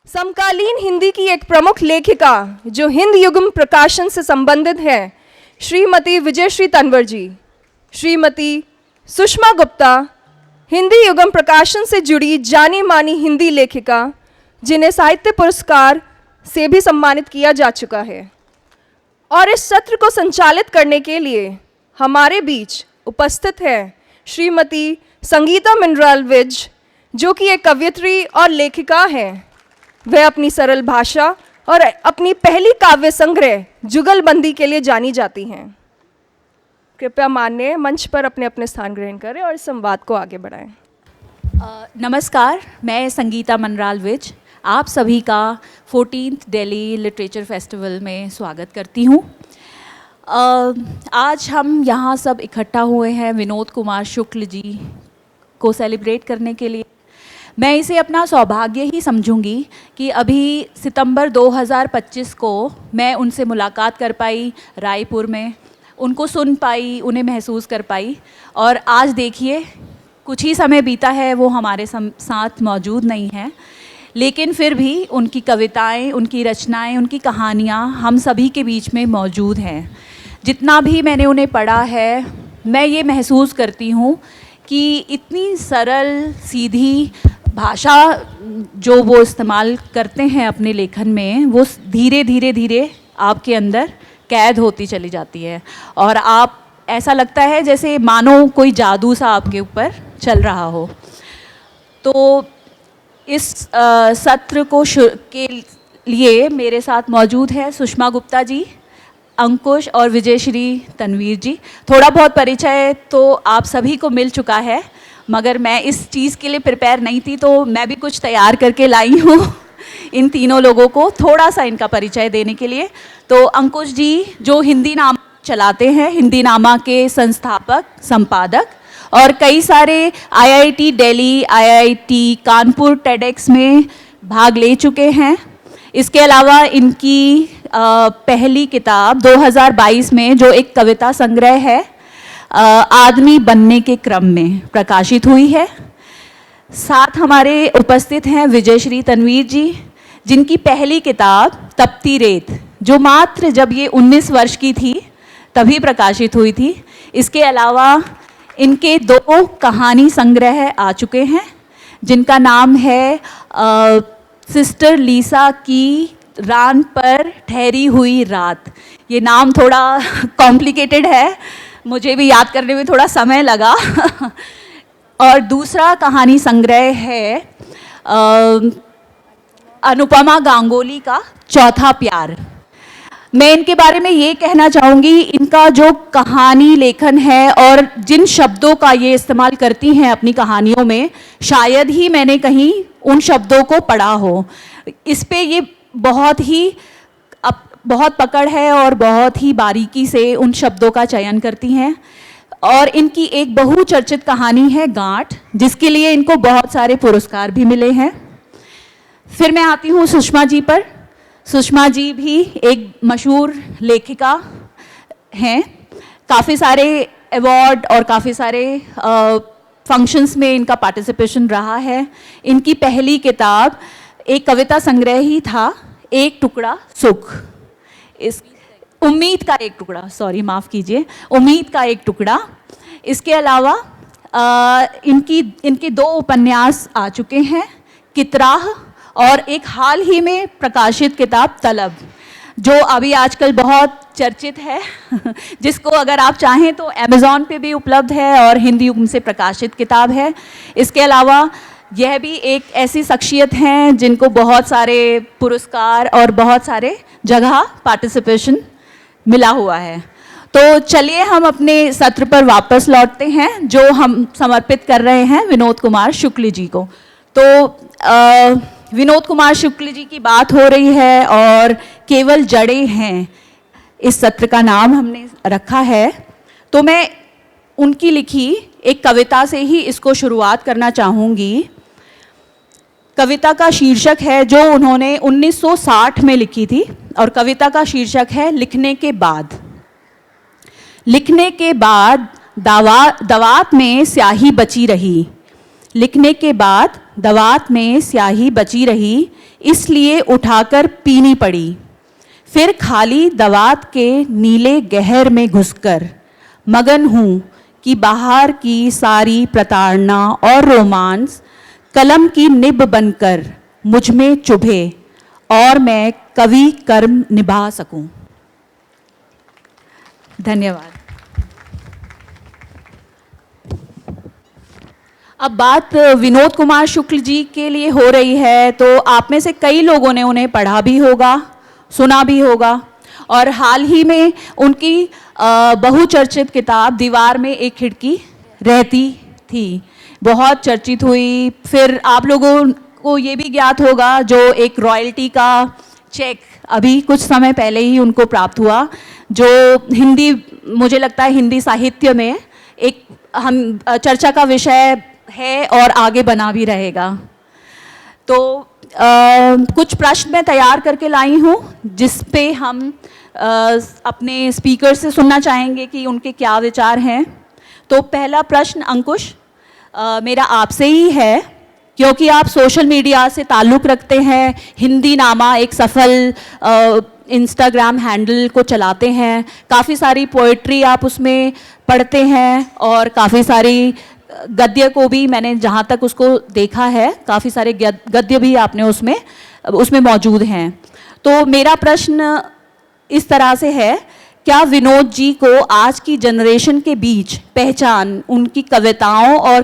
समकालीन हिंदी की एक प्रमुख लेखिका जो हिंद युगम प्रकाशन से संबंधित है, श्रीमती विजयश्री तंवर जी। श्रीमती सुषमा गुप्ता हिंदी युगम प्रकाशन से जुड़ी जानी मानी हिंदी लेखिका, जिन्हें साहित्य पुरस्कार से भी सम्मानित किया जा चुका है। और इस सत्र को संचालित करने के लिए हमारे बीच उपस्थित है श्रीमती संगीता मिनराल विज, जो कि एक कवयित्री और लेखिका हैं। वह अपनी सरल भाषा और अपनी पहली काव्य संग्रह जुगलबंदी के लिए जानी जाती हैं। कृपया माननीय मंच पर अपने अपने स्थान ग्रहण करें और इस संवाद को आगे बढ़ाएं। नमस्कार, मैं संगीता मिनराल विज आप सभी का 14th दिल्ली लिटरेचर फेस्टिवल में स्वागत करती हूँ। आज हम यहाँ सब इकट्ठा हुए हैं विनोद कुमार शुक्ल जी को सेलिब्रेट करने के लिए। मैं इसे अपना सौभाग्य ही समझूंगी कि अभी सितंबर 2025 को मैं उनसे मुलाकात कर पाई, रायपुर में उनको सुन पाई, उन्हें महसूस कर पाई। और आज देखिए कुछ ही समय बीता है, वो हमारे साथ मौजूद नहीं हैं, लेकिन फिर भी उनकी कविताएं, उनकी रचनाएं, उनकी कहानियां हम सभी के बीच में मौजूद हैं। जितना भी मैंने उन्हें पढ़ा है, मैं ये महसूस करती हूँ कि इतनी सरल सीधी भाषा जो वो इस्तेमाल करते हैं अपने लेखन में, वो धीरे धीरे धीरे आपके अंदर कैद होती चली जाती है और आप ऐसा लगता है जैसे मानो कोई जादू सा आपके ऊपर चल रहा हो। तो इस सत्र को के लिए मेरे साथ मौजूद है सुषमा गुप्ता जी, अंकुश और विजयश्री तनवीर जी। थोड़ा बहुत परिचय तो आप सभी को मिल चुका है, मगर मैं इस चीज़ के लिए प्रिपेयर नहीं थी, तो मैं भी कुछ तैयार करके लाई हूँ इन तीनों लोगों को थोड़ा सा इनका परिचय देने के लिए। तो अंकुश जी जो हिंदी नामा चलाते हैं, हिंदी नामा के संस्थापक, संपादक और कई सारे IIT Delhi, IIT Kanpur, TEDx में भाग ले चुके हैं। इसके अलावा इनकी पहली किताब 2022 में जो एक कविता संग्रह है, आदमी बनने के क्रम में प्रकाशित हुई है। साथ हमारे उपस्थित हैं विजयश्री तनवीर जी, जिनकी पहली किताब तपती रेत, जो मात्र जब ये 19 वर्ष की थी तभी प्रकाशित हुई थी। इसके अलावा इनके 2 कहानी संग्रह आ चुके हैं, जिनका नाम है सिस्टर लीसा की रान पर ठहरी हुई रात। ये नाम थोड़ा कॉम्प्लिकेटेड है, मुझे भी याद करने में थोड़ा समय लगा और दूसरा कहानी संग्रह है अनुपमा गांगुली का चौथा प्यार। मैं इनके बारे में ये कहना चाहूँगी, इनका जो कहानी लेखन है और जिन शब्दों का ये इस्तेमाल करती हैं अपनी कहानियों में, शायद ही मैंने कहीं उन शब्दों को पढ़ा हो। इस पे ये बहुत पकड़ है और बहुत ही बारीकी से उन शब्दों का चयन करती हैं। और इनकी एक बहुचर्चित कहानी है गांठ, जिसके लिए इनको बहुत सारे पुरस्कार भी मिले हैं। फिर मैं आती हूँ सुषमा जी पर। सुषमा जी भी एक मशहूर लेखिका हैं, काफ़ी सारे अवार्ड और काफ़ी सारे फंक्शंस में इनका पार्टिसिपेशन रहा है। इनकी पहली किताब एक कविता संग्रह ही था, एक टुकड़ा सुख, इस उम्मीद का एक टुकड़ा, सॉरी माफ़ कीजिए, उम्मीद का एक टुकड़ा। इसके अलावा इनके 2 उपन्यास आ चुके हैं, कितराह और एक हाल ही में प्रकाशित किताब तलब, जो अभी आजकल बहुत चर्चित है जिसको अगर आप चाहें तो अमेज़ॉन पे भी उपलब्ध है और हिंदी युग से प्रकाशित किताब है। इसके अलावा यह भी एक ऐसी शख्सियत हैं जिनको बहुत सारे पुरस्कार और बहुत सारे जगह पार्टिसिपेशन मिला हुआ है। तो चलिए हम अपने सत्र पर वापस लौटते हैं, जो हम समर्पित कर रहे हैं विनोद कुमार शुक्ल जी को। तो विनोद कुमार शुक्ल जी की बात हो रही है और केवल जड़ें हैं इस सत्र का नाम हमने रखा है। तो मैं उनकी लिखी एक कविता से ही इसको शुरुआत करना चाहूँगी। कविता का शीर्षक है, जो उन्होंने 1960 में लिखी थी, और कविता का शीर्षक है लिखने के बाद। लिखने के बाद दवात में स्याही बची रही, लिखने के बाद दवात में स्याही बची रही, इसलिए उठाकर पीनी पड़ी। फिर खाली दवात के नीले गहर में घुसकर मगन हूँ कि बाहर की सारी प्रताड़ना और रोमांस कलम की निब बनकर मुझ में चुभे और मैं कवि कर्म निभा सकूं। धन्यवाद। अब बात विनोद कुमार शुक्ल जी के लिए हो रही है, तो आप में से कई लोगों ने उन्हें पढ़ा भी होगा, सुना भी होगा, और हाल ही में उनकी बहुचर्चित किताब दीवार में एक खिड़की रहती थी बहुत चर्चित हुई। फिर आप लोगों को ये भी ज्ञात होगा जो एक रॉयल्टी का चेक अभी कुछ समय पहले ही उनको प्राप्त हुआ, जो हिंदी, मुझे लगता है हिंदी साहित्य में एक हम चर्चा का विषय है और आगे बना भी रहेगा। तो कुछ प्रश्न मैं तैयार करके लाई हूँ जिस पे हम अपने स्पीकर से सुनना चाहेंगे कि उनके क्या विचार हैं। तो पहला प्रश्न अंकुश मेरा आपसे ही है, क्योंकि आप सोशल मीडिया से ताल्लुक़ रखते हैं, हिंदी नामा एक सफल इंस्टाग्राम हैंडल को चलाते हैं, काफ़ी सारी पोइट्री आप उसमें पढ़ते हैं और काफ़ी सारी गद्य को भी मैंने जहाँ तक उसको देखा है, काफ़ी सारे गद्य भी आपने उसमें मौजूद हैं। तो मेरा प्रश्न इस तरह से है, क्या विनोद जी को आज की जनरेशन के बीच पहचान उनकी कविताओं और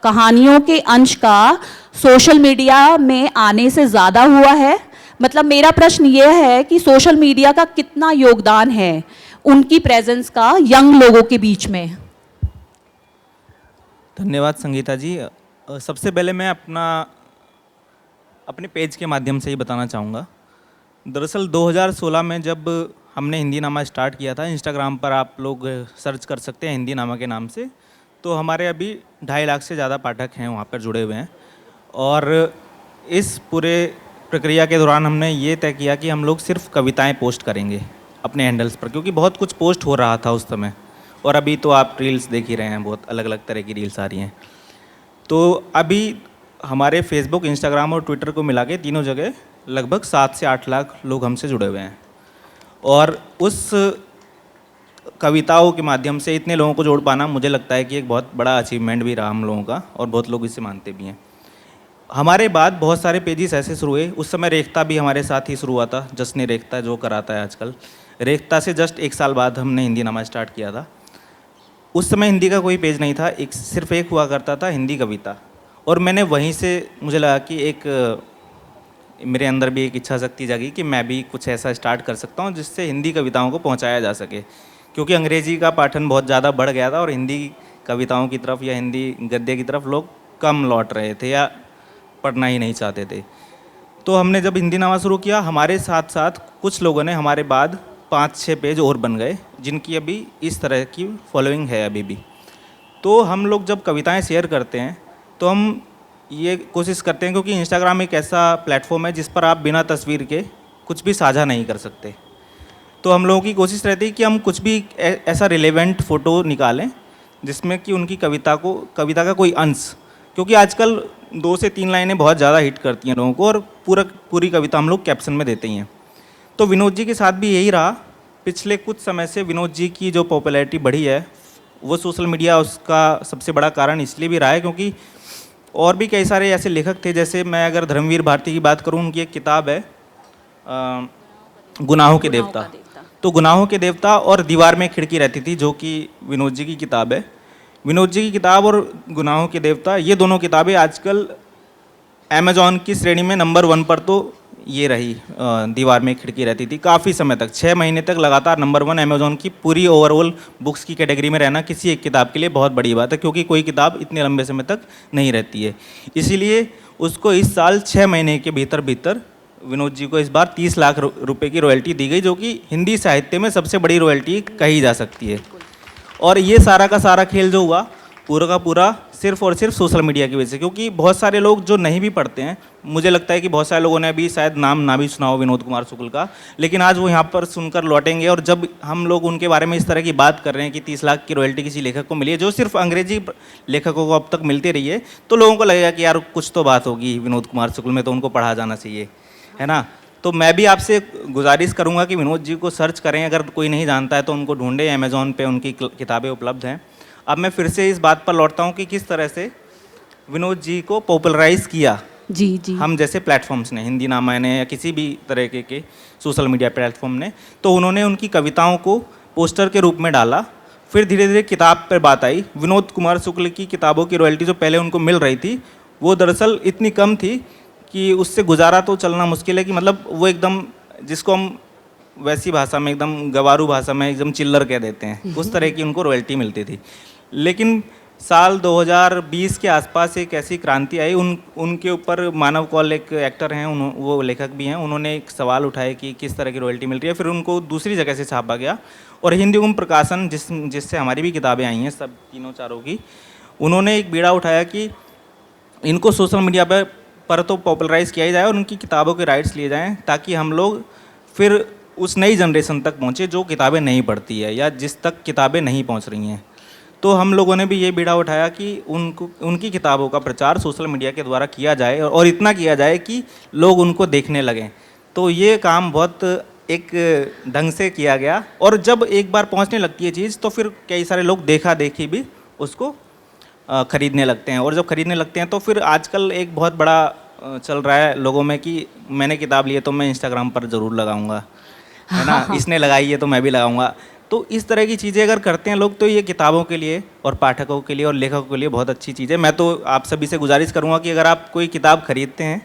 कहानियों के अंश का सोशल मीडिया में आने से ज़्यादा हुआ है? मतलब मेरा प्रश्न ये है कि सोशल मीडिया का कितना योगदान है उनकी प्रेजेंस का यंग लोगों के बीच में? धन्यवाद संगीता जी। सबसे पहले मैं अपने पेज के माध्यम से ही बताना चाहूँगा। दरअसल 2016 में जब हमने हिंदी नामा स्टार्ट किया था, इंस्टाग्राम पर आप लोग सर्च कर सकते हैं हिंदी नामा के नाम से, तो हमारे अभी 2.5 लाख से ज़्यादा पाठक हैं वहाँ पर जुड़े हुए हैं। और इस पूरे प्रक्रिया के दौरान हमने ये तय किया कि हम लोग सिर्फ कविताएं पोस्ट करेंगे अपने हैंडल्स पर, क्योंकि बहुत कुछ पोस्ट हो रहा था उस समय, और अभी तो आप रील्स देख ही रहे हैं, बहुत अलग अलग तरह की रील्स आ रही हैं। तो अभी हमारे फेसबुक, इंस्टाग्राम और ट्विटर को मिला के तीनों जगह लगभग 7 से 8 लाख लोग हमसे जुड़े हुए हैं। और उस कविताओं के माध्यम से इतने लोगों को जोड़ पाना मुझे लगता है कि एक बहुत बड़ा अचीवमेंट भी रहा हम लोगों का, और बहुत लोग इसे मानते भी हैं। हमारे बाद बहुत सारे पेजेस ऐसे शुरू हुए। उस समय रेख्ता भी हमारे साथ ही शुरू हुआ था, जश्न रेख्ता जो कराता है आजकल। रेख्ता से जस्ट 1 साल बाद हमने हिंदी नामा स्टार्ट किया था। उस समय हिंदी का कोई पेज नहीं था, सिर्फ एक हुआ करता था, हिंदी कविता। और मैंने वहीं से मुझे लगा कि मेरे अंदर भी एक इच्छा शक्ति जागी कि मैं भी कुछ ऐसा स्टार्ट कर सकता हूँ जिससे हिंदी कविताओं को पहुँचाया जा सके, क्योंकि अंग्रेजी का पाठन बहुत ज़्यादा बढ़ गया था और हिंदी कविताओं की तरफ या हिंदी गद्य की तरफ लोग कम लौट रहे थे या पढ़ना ही नहीं चाहते थे। तो हमने जब हिंदी नामा शुरू किया, हमारे साथ साथ कुछ लोगों ने हमारे बाद 5-6 पेज और बन गए, जिनकी अभी इस तरह की फॉलोइंग है अभी भी। तो हम लोग जब कविताएं शेयर करते हैं तो हम ये कोशिश करते हैं, क्योंकि इंस्टाग्राम एक ऐसा प्लेटफॉर्म है जिस पर आप बिना तस्वीर के कुछ भी साझा नहीं कर सकते। तो हम लोगों की कोशिश रहती है कि हम कुछ भी ऐसा रिलेवेंट फ़ोटो निकालें जिसमें कि उनकी कविता का कोई अंश, क्योंकि आजकल 2 से 3 लाइनें बहुत ज़्यादा हिट करती हैं लोगों को, और पूरी कविता हम लोग कैप्शन में देते ही हैं। तो विनोद जी के साथ भी यही रहा। पिछले कुछ समय से विनोद जी की जो पॉपुलैरिटी बढ़ी है, वो सोशल मीडिया उसका सबसे बड़ा कारण इसलिए भी रहा है, क्योंकि और भी कई सारे ऐसे लेखक थे। जैसे मैं अगर धर्मवीर भारती की बात करूं, उनकी एक किताब है गुनाहों के देवता। तो गुनाहों के देवता और दीवार में खिड़की रहती थी, जो कि विनोद जी की किताब है। विनोद जी की किताब और गुनाहों के देवता, ये दोनों किताबें आजकल अमेज़ॉन की श्रेणी में नंबर 1 पर तो ये रही। दीवार में खिड़की रहती थी काफ़ी समय तक, 6 महीने तक लगातार नंबर 1 अमेज़ॉन की पूरी ओवरऑल बुक्स की कैटेगरी में रहना किसी एक किताब के लिए बहुत बड़ी बात है, क्योंकि कोई किताब इतने लंबे समय तक नहीं रहती है। इसीलिए उसको इस साल 6 महीने के भीतर विनोद जी को इस बार 30 लाख रुपए की रॉयल्टी दी गई, जो कि हिंदी साहित्य में सबसे बड़ी रॉयल्टी कही जा सकती है। और ये सारा का सारा खेल जो हुआ पूरा का पूरा सिर्फ और सिर्फ सोशल मीडिया की वजह से, क्योंकि बहुत सारे लोग जो नहीं भी पढ़ते हैं, मुझे लगता है कि बहुत सारे लोगों ने अभी शायद नाम ना भी सुना हो विनोद कुमार शुक्ल का, लेकिन आज वो यहाँ पर सुनकर लौटेंगे। और जब हम लोग उनके बारे में इस तरह की बात कर रहे हैं कि 30 लाख की रॉयल्टी किसी लेखक को मिली है जो सिर्फ अंग्रेजी लेखकों को अब तक मिलती रही है, तो लोगों को लगेगा कि यार कुछ तो बात होगी विनोद कुमार शुक्ल में, तो उनको पढ़ा जाना चाहिए, है ना। तो मैं भी आपसे गुजारिश करूंगा कि विनोद जी को सर्च करें, अगर कोई नहीं जानता है तो उनको ढूंढें, अमेज़ॉन पे उनकी किताबें उपलब्ध हैं। अब मैं फिर से इस बात पर लौटता हूँ कि किस तरह से विनोद जी को पॉपुलराइज़ किया जी जी हम जैसे प्लेटफॉर्म्स ने, हिंदी नामा ने या किसी भी तरह के सोशल मीडिया प्लेटफॉर्म ने। तो उन्होंने उनकी कविताओं को पोस्टर के रूप में डाला, फिर धीरे धीरे किताब पर बात आई। विनोद कुमार शुक्ल की किताबों की रॉयल्टी जो पहले उनको मिल रही थी वो दरअसल इतनी कम थी कि उससे गुजारा तो चलना मुश्किल है, कि मतलब वो एकदम, जिसको हम वैसी भाषा में एकदम गवारू भाषा में एकदम चिल्लर कह देते हैं, उस तरह की उनको रॉयल्टी मिलती थी। लेकिन साल 2020 के आसपास एक ऐसी क्रांति आई, उनके ऊपर मानव कौल एक एक्टर हैं, वो लेखक भी हैं, उन्होंने एक सवाल उठाए कि किस तरह की रॉयल्टी मिल रही है। फिर उनको दूसरी जगह से छापा गया और हिंदी युगम प्रकाशन जिससे हमारी भी किताबें आई हैं सब तीनों चारों की, उन्होंने एक बीड़ा उठाया कि इनको सोशल मीडिया पर तो पॉपुलराइज़ किया ही जाए और उनकी किताबों के राइट्स लिए जाएं, ताकि हम लोग फिर उस नई जनरेशन तक पहुँचे जो किताबें नहीं पढ़ती है या जिस तक किताबें नहीं पहुँच रही हैं। तो हम लोगों ने भी ये बीड़ा उठाया कि उनकी किताबों का प्रचार सोशल मीडिया के द्वारा किया जाए और इतना किया जाए कि लोग उनको देखने लगें। तो ये काम बहुत एक ढंग से किया गया, और जब एक बार पहुंचने लगती है चीज़ तो फिर कई सारे लोग देखा देखी भी उसको ख़रीदने लगते हैं, और जब ख़रीदने लगते हैं तो फिर आजकल एक बहुत बड़ा चल रहा है लोगों में कि मैंने किताब ली है तो मैं इंस्टाग्राम पर ज़रूर लगाऊंगा, है ना, इसने लगाई है तो मैं भी लगाऊंगा। तो इस तरह की चीज़ें अगर करते हैं लोग तो ये किताबों के लिए और पाठकों के लिए और लेखकों के लिए बहुत अच्छी चीज़ है। मैं तो आप सभी से गुजारिश करूँगा कि अगर आप कोई किताब खरीदते हैं,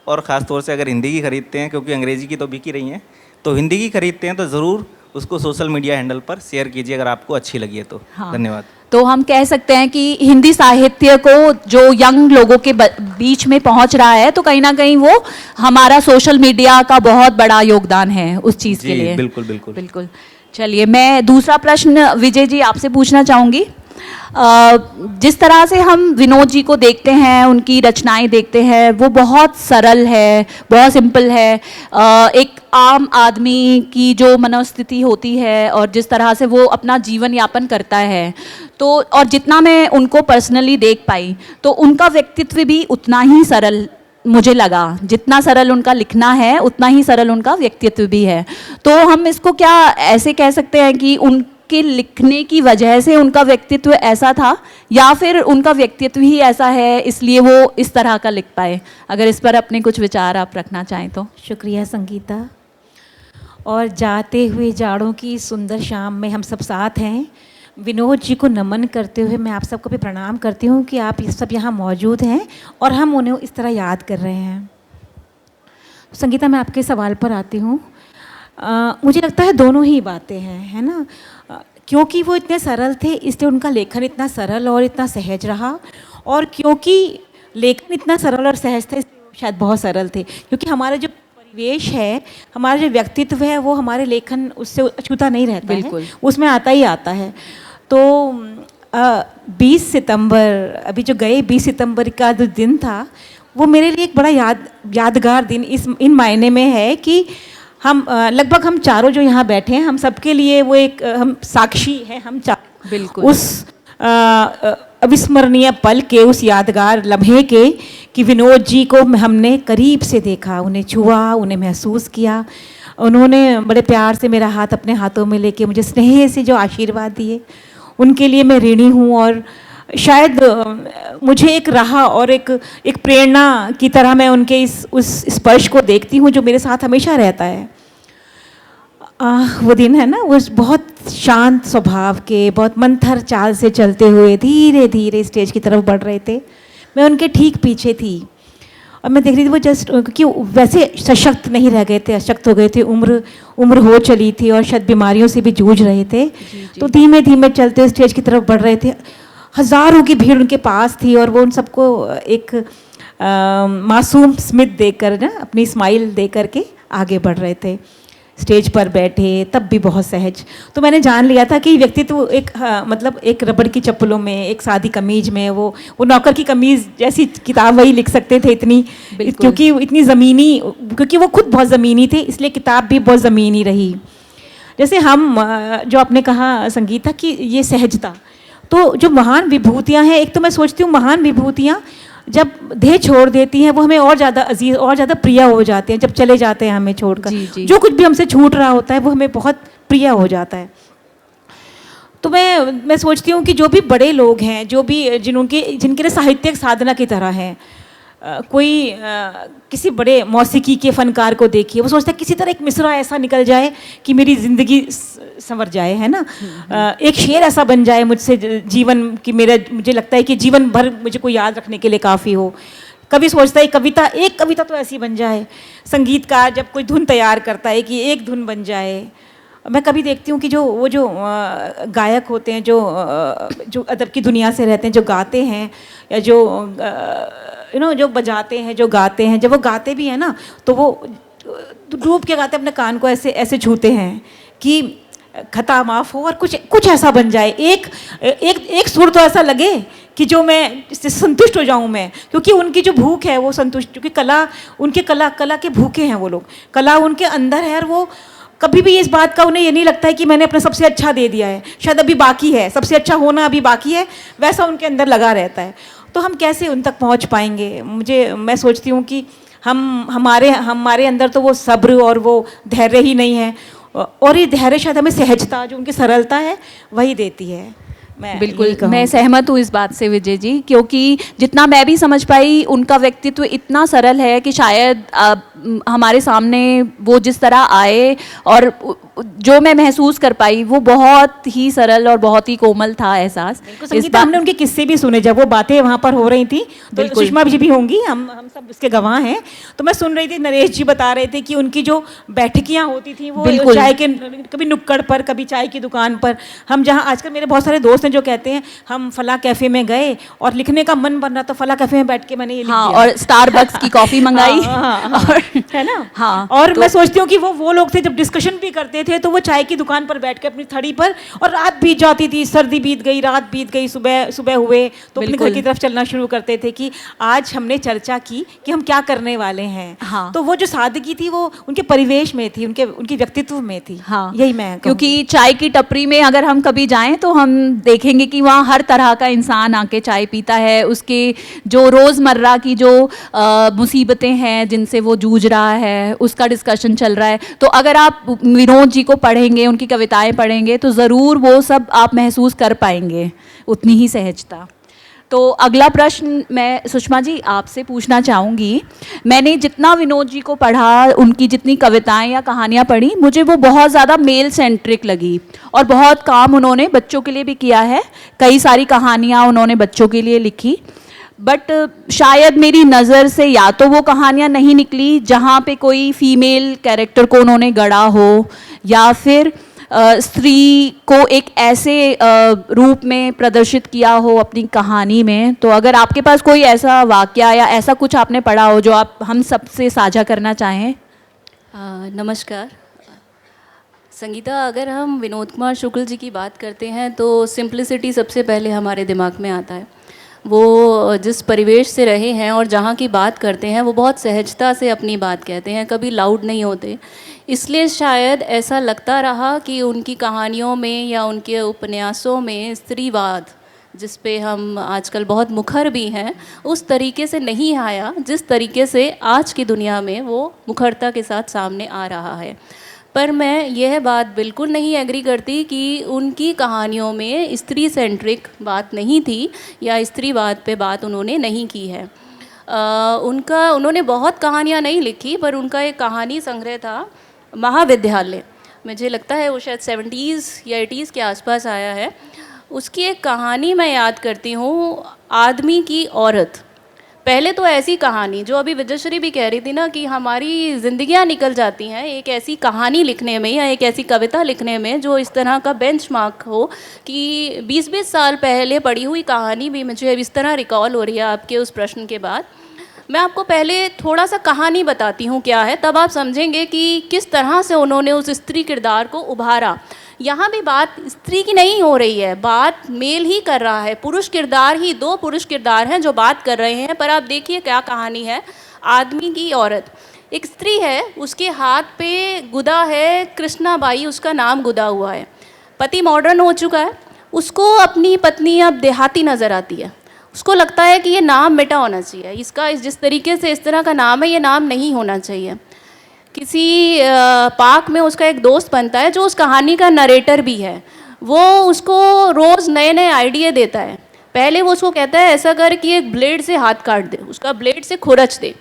और ख़ास तौर से अगर हिंदी की खरीदते हैं, क्योंकि अंग्रेज़ी की तो बिक ही रही हैं, तो हिंदी की खरीदते हैं तो ज़रूर उसको सोशल मीडिया हैंडल पर शेयर कीजिए अगर आपको अच्छी लगी है तो। हाँ। धन्यवाद। तो हम कह सकते हैं कि हिंदी साहित्य को जो यंग लोगों के बीच में पहुंच रहा है, तो कहीं ना कहीं वो हमारा सोशल मीडिया का बहुत बड़ा योगदान है उस चीज़ के लिए। बिल्कुल बिल्कुल बिल्कुल। चलिए, मैं दूसरा प्रश्न विजय जी आपसे पूछना चाहूँगी। जिस तरह से हम विनोद जी को देखते हैं, उनकी रचनाएं देखते हैं, वो बहुत सरल है, बहुत सिंपल है। एक आम आदमी की जो मनोस्थिति होती है और जिस तरह से वो अपना जीवन यापन करता है, तो और जितना मैं उनको पर्सनली देख पाई, तो उनका व्यक्तित्व भी उतना ही सरल मुझे लगा। जितना सरल उनका लिखना है उतना ही सरल उनका व्यक्तित्व भी है। तो हम इसको क्या ऐसे कह सकते हैं कि उनके लिखने की वजह से उनका व्यक्तित्व ऐसा था, या फिर उनका व्यक्तित्व ही ऐसा है इसलिए वो इस तरह का लिख पाए? अगर इस पर अपने कुछ विचार आप रखना चाहें तो। शुक्रिया संगीता। और जाते हुए जाड़ों की सुंदर शाम में हम सब साथ हैं। विनोद जी को नमन करते हुए मैं आप सबको भी प्रणाम करती हूँ कि आप ये सब यहाँ मौजूद हैं और हम उन्हें इस तरह याद कर रहे हैं। संगीता, मैं आपके सवाल पर आती हूँ। मुझे लगता है दोनों ही बातें हैं, है ना। क्योंकि वो इतने सरल थे इसलिए उनका लेखन इतना सरल और इतना सहज रहा, और क्योंकि लेखन इतना सरल और सहज था इसलिए शायद बहुत सरल थे। क्योंकि हमारा जो परिवेश है, हमारा जो व्यक्तित्व है, वो हमारे लेखन उससे अछूता नहीं रहता है, उसमें आता ही आता है। तो 20 सितंबर, अभी जो गए 20 सितंबर का जो दिन था, वो मेरे लिए एक बड़ा यादगार दिन इन मायने में है कि हम लगभग हम चारों जो यहाँ बैठे हैं, हम सबके लिए वो एक हम साक्षी हैं, हम बिल्कुल उस अविस्मरणीय पल के, उस यादगार लम्हे के, कि विनोद जी को हमने करीब से देखा, उन्हें छुआ, उन्हें महसूस किया। उन्होंने बड़े प्यार से मेरा हाथ अपने हाथों में लेके मुझे स्नेह से जो आशीर्वाद दिए, उनके लिए मैं ऋणी हूँ। और शायद मुझे एक राह और एक प्रेरणा की तरह मैं उनके उस स्पर्श को देखती हूँ जो मेरे साथ हमेशा रहता है। वो दिन है ना, वो बहुत शांत स्वभाव के, बहुत मंथर चाल से चलते हुए धीरे धीरे स्टेज की तरफ बढ़ रहे थे। मैं उनके ठीक पीछे थी और मैं देख रही थी वो जस्ट, क्योंकि वैसे सशक्त नहीं रह गए थे, अशक्त हो गए थे, उम्र हो चली थी और शायद बीमारियों से भी जूझ रहे थे। तो धीमे धीमे चलते स्टेज की तरफ बढ़ रहे थे। हज़ारों की भीड़ उनके पास थी और वो उन सबको एक मासूम स्मित देकर ना, अपनी स्माइल दे करके आगे बढ़ रहे थे। स्टेज पर बैठे तब भी बहुत सहज। तो मैंने जान लिया था कि व्यक्तित्व एक मतलब एक रबड़ की चप्पलों में, एक सादी कमीज में, वो नौकर की कमीज जैसी किताब वही लिख सकते थे इतनी, क्योंकि इतनी ज़मीनी, क्योंकि वो खुद बहुत ज़मीनी थे, इसलिए किताब भी बहुत ज़मीनी रही। जैसे हम जो आपने कहा संगीता कि ये सहजता, तो जो महान विभूतियाँ हैं, एक तो मैं सोचती हूँ महान विभूतियाँ जब देह छोड़ देती हैं वो हमें और ज़्यादा अजीज और ज़्यादा प्रिय हो जाते हैं, जब चले जाते हैं हमें छोड़कर। जो कुछ भी हमसे छूट रहा होता है वो हमें बहुत प्रिय हो जाता है। तो मैं सोचती हूँ कि जो भी बड़े लोग हैं, जो भी जिनके लिए साहित्य एक साधना की तरह है, कोई किसी बड़े मौसीकी के फनकार को देखिए, वो सोचता है किसी तरह एक मिसरा ऐसा निकल जाए कि मेरी ज़िंदगी संवर जाए, है ना। एक शेर ऐसा बन जाए मुझसे जीवन की, मुझे लगता है कि जीवन भर मुझे कोई याद रखने के लिए काफ़ी हो। कभी सोचता है एक कविता तो ऐसी बन जाए। संगीतकार जब कोई धुन तैयार करता है कि एक धुन बन जाए। मैं कभी देखती हूँ कि जो गायक होते हैं, जो अदब की दुनिया से रहते हैं, जो गाते हैं या जो जो बजाते हैं, जो गाते हैं, जब वो गाते भी हैं ना तो वो डूब के गाते, अपने कान को ऐसे ऐसे छूते हैं कि खता माफ़ हो और कुछ ऐसा बन जाए, एक सुर तो ऐसा लगे कि जो मैं इससे संतुष्ट हो जाऊं मैं, क्योंकि उनकी जो भूख है वो संतुष्ट, क्योंकि कला के भूखे हैं वो लोग, कला उनके अंदर है और वो कभी भी इस बात का उन्हें ये नहीं लगता है कि मैंने अपना सबसे अच्छा दे दिया है, शायद अभी बाकी है, सबसे अच्छा होना अभी बाकी है, वैसा उनके अंदर लगा रहता है। तो हम कैसे उन तक पहुंच पाएंगे? मैं सोचती हूँ कि हमारे अंदर तो वो सब्र और वो धैर्य ही नहीं है, और ये धैर्य शायद हमें सहजता, जो उनकी सरलता है, वही देती है। बिल्कुल, मैं सहमत हूँ इस बात से विजय जी, क्योंकि जितना मैं भी समझ पाई उनका व्यक्तित्व इतना सरल है कि शायद हमारे सामने वो जिस तरह आए और जो मैं महसूस कर पाई वो बहुत ही सरल और बहुत ही कोमल था एहसास। हमने उनके किस्से भी सुने, जब वो बातें वहाँ पर हो रही थी, तो सुषमा जी भी होंगी, हम सब उसके गवाह हैं। तो मैं सुन रही थी, नरेश जी बता रहे थे कि उनकी जो बैठकियाँ होती थी वो चाय के, कभी नुक्कड़ पर, कभी चाय की दुकान पर। हम जहाँ आजकल मेरे बहुत सारे दोस्त हैं जो कहते हैं हम फला कैफे में गए और लिखने का मन बन रहा, तो फला कैफे में बैठ के मैंने ये लिख दिया। और स्टारबक्स की कॉफी मंगाई। है ना। और मैं सोचती हूँ कि वो लोग थे, जब डिस्कशन भी करते थे तो वो चाय की दुकान पर बैठ के अपनी थड़ी पर, और रात बीत जाती थी, सर्दी बीत गई, रात बीत गई, सुबह हुए तो अपने घर की तरफ चलना शुरू करते थे कि आज हमने चर्चा की कि हम क्या करने वाले हैं। तो वो जो सादगी थी वो उनके परिवेश में थी, उनके व्यक्तित्व में थी। यही मैं, क्योंकि चाय की टपरी में अगर हम कभी जाएं तो हम देखेंगे कि वहाँ हर तरह का इंसान आके चाय पीता है, उसके जो रोज़मर्रा की जो मुसीबतें हैं जिनसे वो जूझ रहा है उसका डिस्कशन चल रहा है। तो अगर आप विनोद जी को पढ़ेंगे, उनकी कविताएं पढ़ेंगे, तो ज़रूर वो सब आप महसूस कर पाएंगे, उतनी ही सहजता। तो अगला प्रश्न मैं सुषमा जी आपसे पूछना चाहूँगी। मैंने जितना विनोद जी को पढ़ा, उनकी जितनी कविताएं या कहानियाँ पढ़ी, मुझे वो बहुत ज़्यादा मेल सेंट्रिक लगी और बहुत काम उन्होंने बच्चों के लिए भी किया है। कई सारी कहानियाँ उन्होंने बच्चों के लिए लिखी, बट शायद मेरी नज़र से या तो वो कहानियाँ नहीं निकली जहाँ पे कोई फीमेल कैरेक्टर को उन्होंने गढ़ा हो, या फिर स्त्री को एक ऐसे रूप में प्रदर्शित किया हो अपनी कहानी में। तो अगर आपके पास कोई ऐसा वाकया या ऐसा कुछ आपने पढ़ा हो जो आप हम सबसे साझा करना चाहें। नमस्कार संगीता, अगर हम विनोद कुमार शुक्ल जी की बात करते हैं तो सिंप्लिसिटी सबसे पहले हमारे दिमाग में आता है। वो जिस परिवेश से रहे हैं और जहाँ की बात करते हैं वो बहुत सहजता से अपनी बात कहते हैं, कभी लाउड नहीं होते। इसलिए शायद ऐसा लगता रहा कि उनकी कहानियों में या उनके उपन्यासों में स्त्रीवाद, जिस पे हम आजकल बहुत मुखर भी हैं, उस तरीके से नहीं आया जिस तरीके से आज की दुनिया में वो मुखरता के साथ सामने आ रहा है। पर मैं यह बात बिल्कुल नहीं एग्री करती कि उनकी कहानियों में स्त्री सेंट्रिक बात नहीं थी या स्त्रीवाद पे बात उन्होंने नहीं की है। उन्होंने बहुत कहानियाँ नहीं लिखी, पर उनका एक कहानी संग्रह था महाविद्यालय, मुझे लगता है वो शायद 70s या 80s के आसपास आया है। उसकी एक कहानी मैं याद करती हूँ, आदमी की औरत। पहले तो ऐसी कहानी, जो अभी विजयश्री भी कह रही थी ना कि हमारी ज़िंदगियाँ निकल जाती हैं एक ऐसी कहानी लिखने में या एक ऐसी कविता लिखने में जो इस तरह का बेंचमार्क हो कि 20-20 साल पहले पढ़ी हुई कहानी भी मुझे इस तरह रिकॉल हो रही है आपके उस प्रश्न के बाद। मैं आपको पहले थोड़ा सा कहानी बताती हूँ क्या है, तब आप समझेंगे कि किस तरह से उन्होंने उस स्त्री किरदार को उभारा। यहाँ भी बात स्त्री की नहीं हो रही है, बात मेल ही कर रहा है, पुरुष किरदार ही, 2 पुरुष किरदार हैं जो बात कर रहे हैं। पर आप देखिए क्या कहानी है, आदमी की औरत, एक स्त्री है, उसके हाथ पे गुदा है, कृष्णाबाई उसका नाम गुदा हुआ है। पति मॉडर्न हो चुका है, उसको अपनी पत्नी अब देहाती नज़र आती है। उसको लगता है कि ये नाम मिटा होना चाहिए, इसका जिस तरीके से इस तरह का नाम है ये नाम नहीं होना चाहिए। किसी पार्क में उसका एक दोस्त बनता है जो उस कहानी का नरेटर भी है। वो उसको रोज़ नए नए आइडिया देता है। पहले वो उसको कहता है ऐसा कर कि एक ब्लेड से हाथ काट दे, उसका ब्लेड से खुरच दे।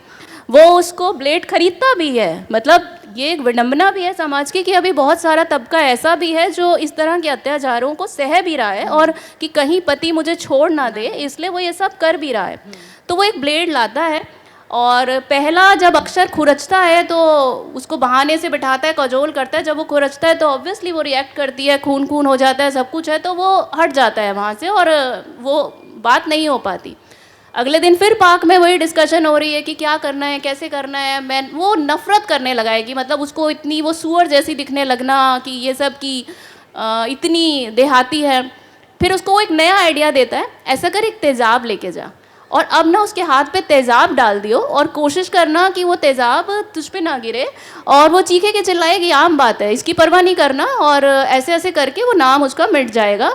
वो उसको ब्लेड खरीदता भी है। मतलब ये एक विडंबना भी है समाज की कि अभी बहुत सारा तबका ऐसा भी है जो इस तरह के अत्याचारों को सह भी रहा है, और कि कहीं पति मुझे छोड़ ना दे, इसलिए वो ये सब कर भी रहा है। तो वो एक ब्लेड लाता है, और पहला जब अक्षर खुरचता है तो उसको बहाने से बिठाता है, कजोल करता है। जब वो खुरचता है तो ऑब्वियसली वो रिएक्ट करती है, खून खून हो जाता है, सब कुछ है, तो वो हट जाता है वहाँ से और वो बात नहीं हो पाती। अगले दिन फिर पार्क में वही डिस्कशन हो रही है कि क्या करना है, कैसे करना है। वो नफ़रत करने लगा है कि मतलब उसको इतनी वो सुअर जैसी दिखने लगना कि ये सब की इतनी देहाती है। फिर उसको वो एक नया आइडिया देता है, ऐसा कर एक तेज़ाब लेके जा और अब ना उसके हाथ पे तेज़ाब डाल दियो और कोशिश करना कि वो तेज़ाब तुझ पे ना गिरे, और वो चीखे के चिल्लाए कि आम बात है, इसकी परवाह नहीं करना, और ऐसे ऐसे करके वो नाम उसका मिट जाएगा।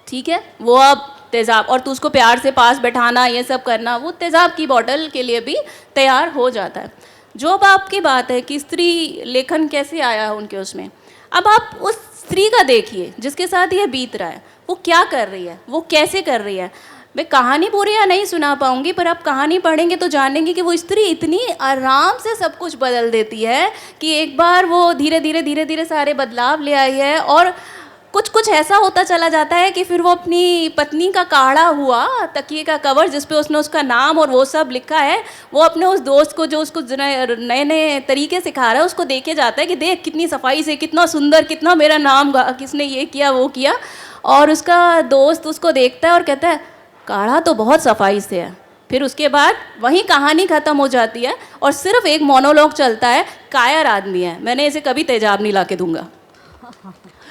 ठीक है, वो अब तेज़ाब, और तू उसको प्यार से पास बैठाना, ये सब करना, वो तेज़ाब की बॉटल के लिए भी तैयार हो जाता है। जो अब आपकी बात है कि स्त्री लेखन कैसे आया है उनके उसमें, अब आप उस स्त्री का देखिए जिसके साथ ये बीत रहा है, वो क्या कर रही है, वो कैसे कर रही है। मैं कहानी पूरी या नहीं सुना पाऊंगी, पर आप कहानी पढ़ेंगे तो जानेंगे कि वो स्त्री इतनी आराम से सब कुछ बदल देती है कि एक बार वो धीरे धीरे सारे बदलाव ले आई है, और कुछ कुछ ऐसा होता चला जाता है कि फिर वो अपनी पत्नी का काढ़ा हुआ तकिए का कवर जिस पे उसने उसका नाम और वो सब लिखा है, वो अपने उस दोस्त को जो उसको नए नए तरीके सिखा रहा है उसको देके जाता है कि देख कितनी सफाई से, कितना सुंदर, कितना मेरा नाम किसने ये किया वो किया। और उसका दोस्त उसको देखता है और कहता है काढ़ा तो बहुत सफाई से है। फिर उसके बाद वहीं कहानी ख़त्म हो जाती है और सिर्फ एक मोनोलॉग चलता है, कायर आदमी है, मैंने इसे कभी तेजाब नहीं ला के दूंगा।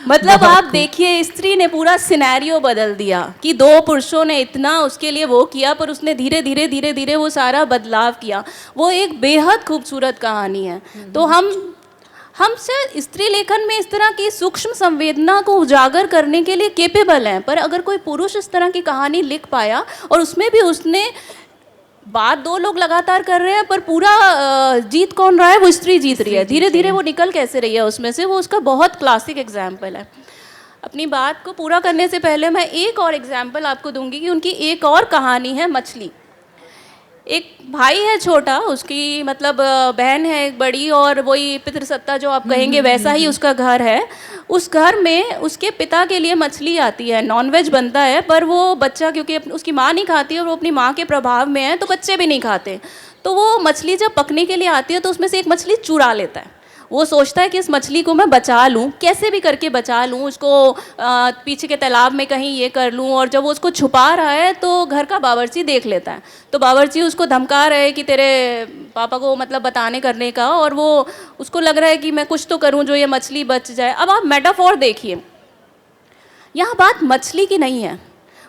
मतलब आप देखिए, स्त्री ने पूरा सिनेरियो बदल दिया कि 2 पुरुषों ने इतना उसके लिए वो किया, पर उसने धीरे धीरे वो सारा बदलाव किया। वो एक बेहद खूबसूरत कहानी है। तो हम से स्त्री लेखन में इस तरह की सूक्ष्म संवेदना को उजागर करने के लिए केपेबल हैं, पर अगर कोई पुरुष इस तरह की कहानी लिख पाया और उसमें भी उसने बात 2 लोग लगातार कर रहे हैं पर पूरा जीत कौन रहा है, वो स्त्री जीत रही है। धीरे धीरे वो निकल कैसे रही है उसमें से, वो उसका बहुत क्लासिक एग्जाम्पल है। अपनी बात को पूरा करने से पहले मैं एक और एग्जाम्पल आपको दूंगी कि उनकी एक और कहानी है मछली। एक भाई है छोटा, उसकी मतलब बहन है एक बड़ी, और वही पितृसत्ता जो आप कहेंगे वैसा ही उसका घर है। उस घर में उसके पिता के लिए मछली आती है, नॉनवेज बनता है, पर वो बच्चा क्योंकि उसकी माँ नहीं खाती है और वो अपनी माँ के प्रभाव में है तो बच्चे भी नहीं खाते। तो वो मछली जब पकने के लिए आती है तो उसमें से एक मछली चुरा लेता है। वो सोचता है कि इस मछली को मैं बचा लूँ, कैसे भी करके बचा लूँ, उसको पीछे के तालाब में कहीं ये कर लूँ। और जब वो उसको छुपा रहा है तो घर का बावर्ची देख लेता है, तो बावर्ची उसको धमका रहा है कि तेरे पापा को मतलब बताने करने का, और वो उसको लग रहा है कि मैं कुछ तो करूँ जो ये मछली बच जाए। अब आप मेटाफोर देखिए, यहाँ बात मछली की नहीं है।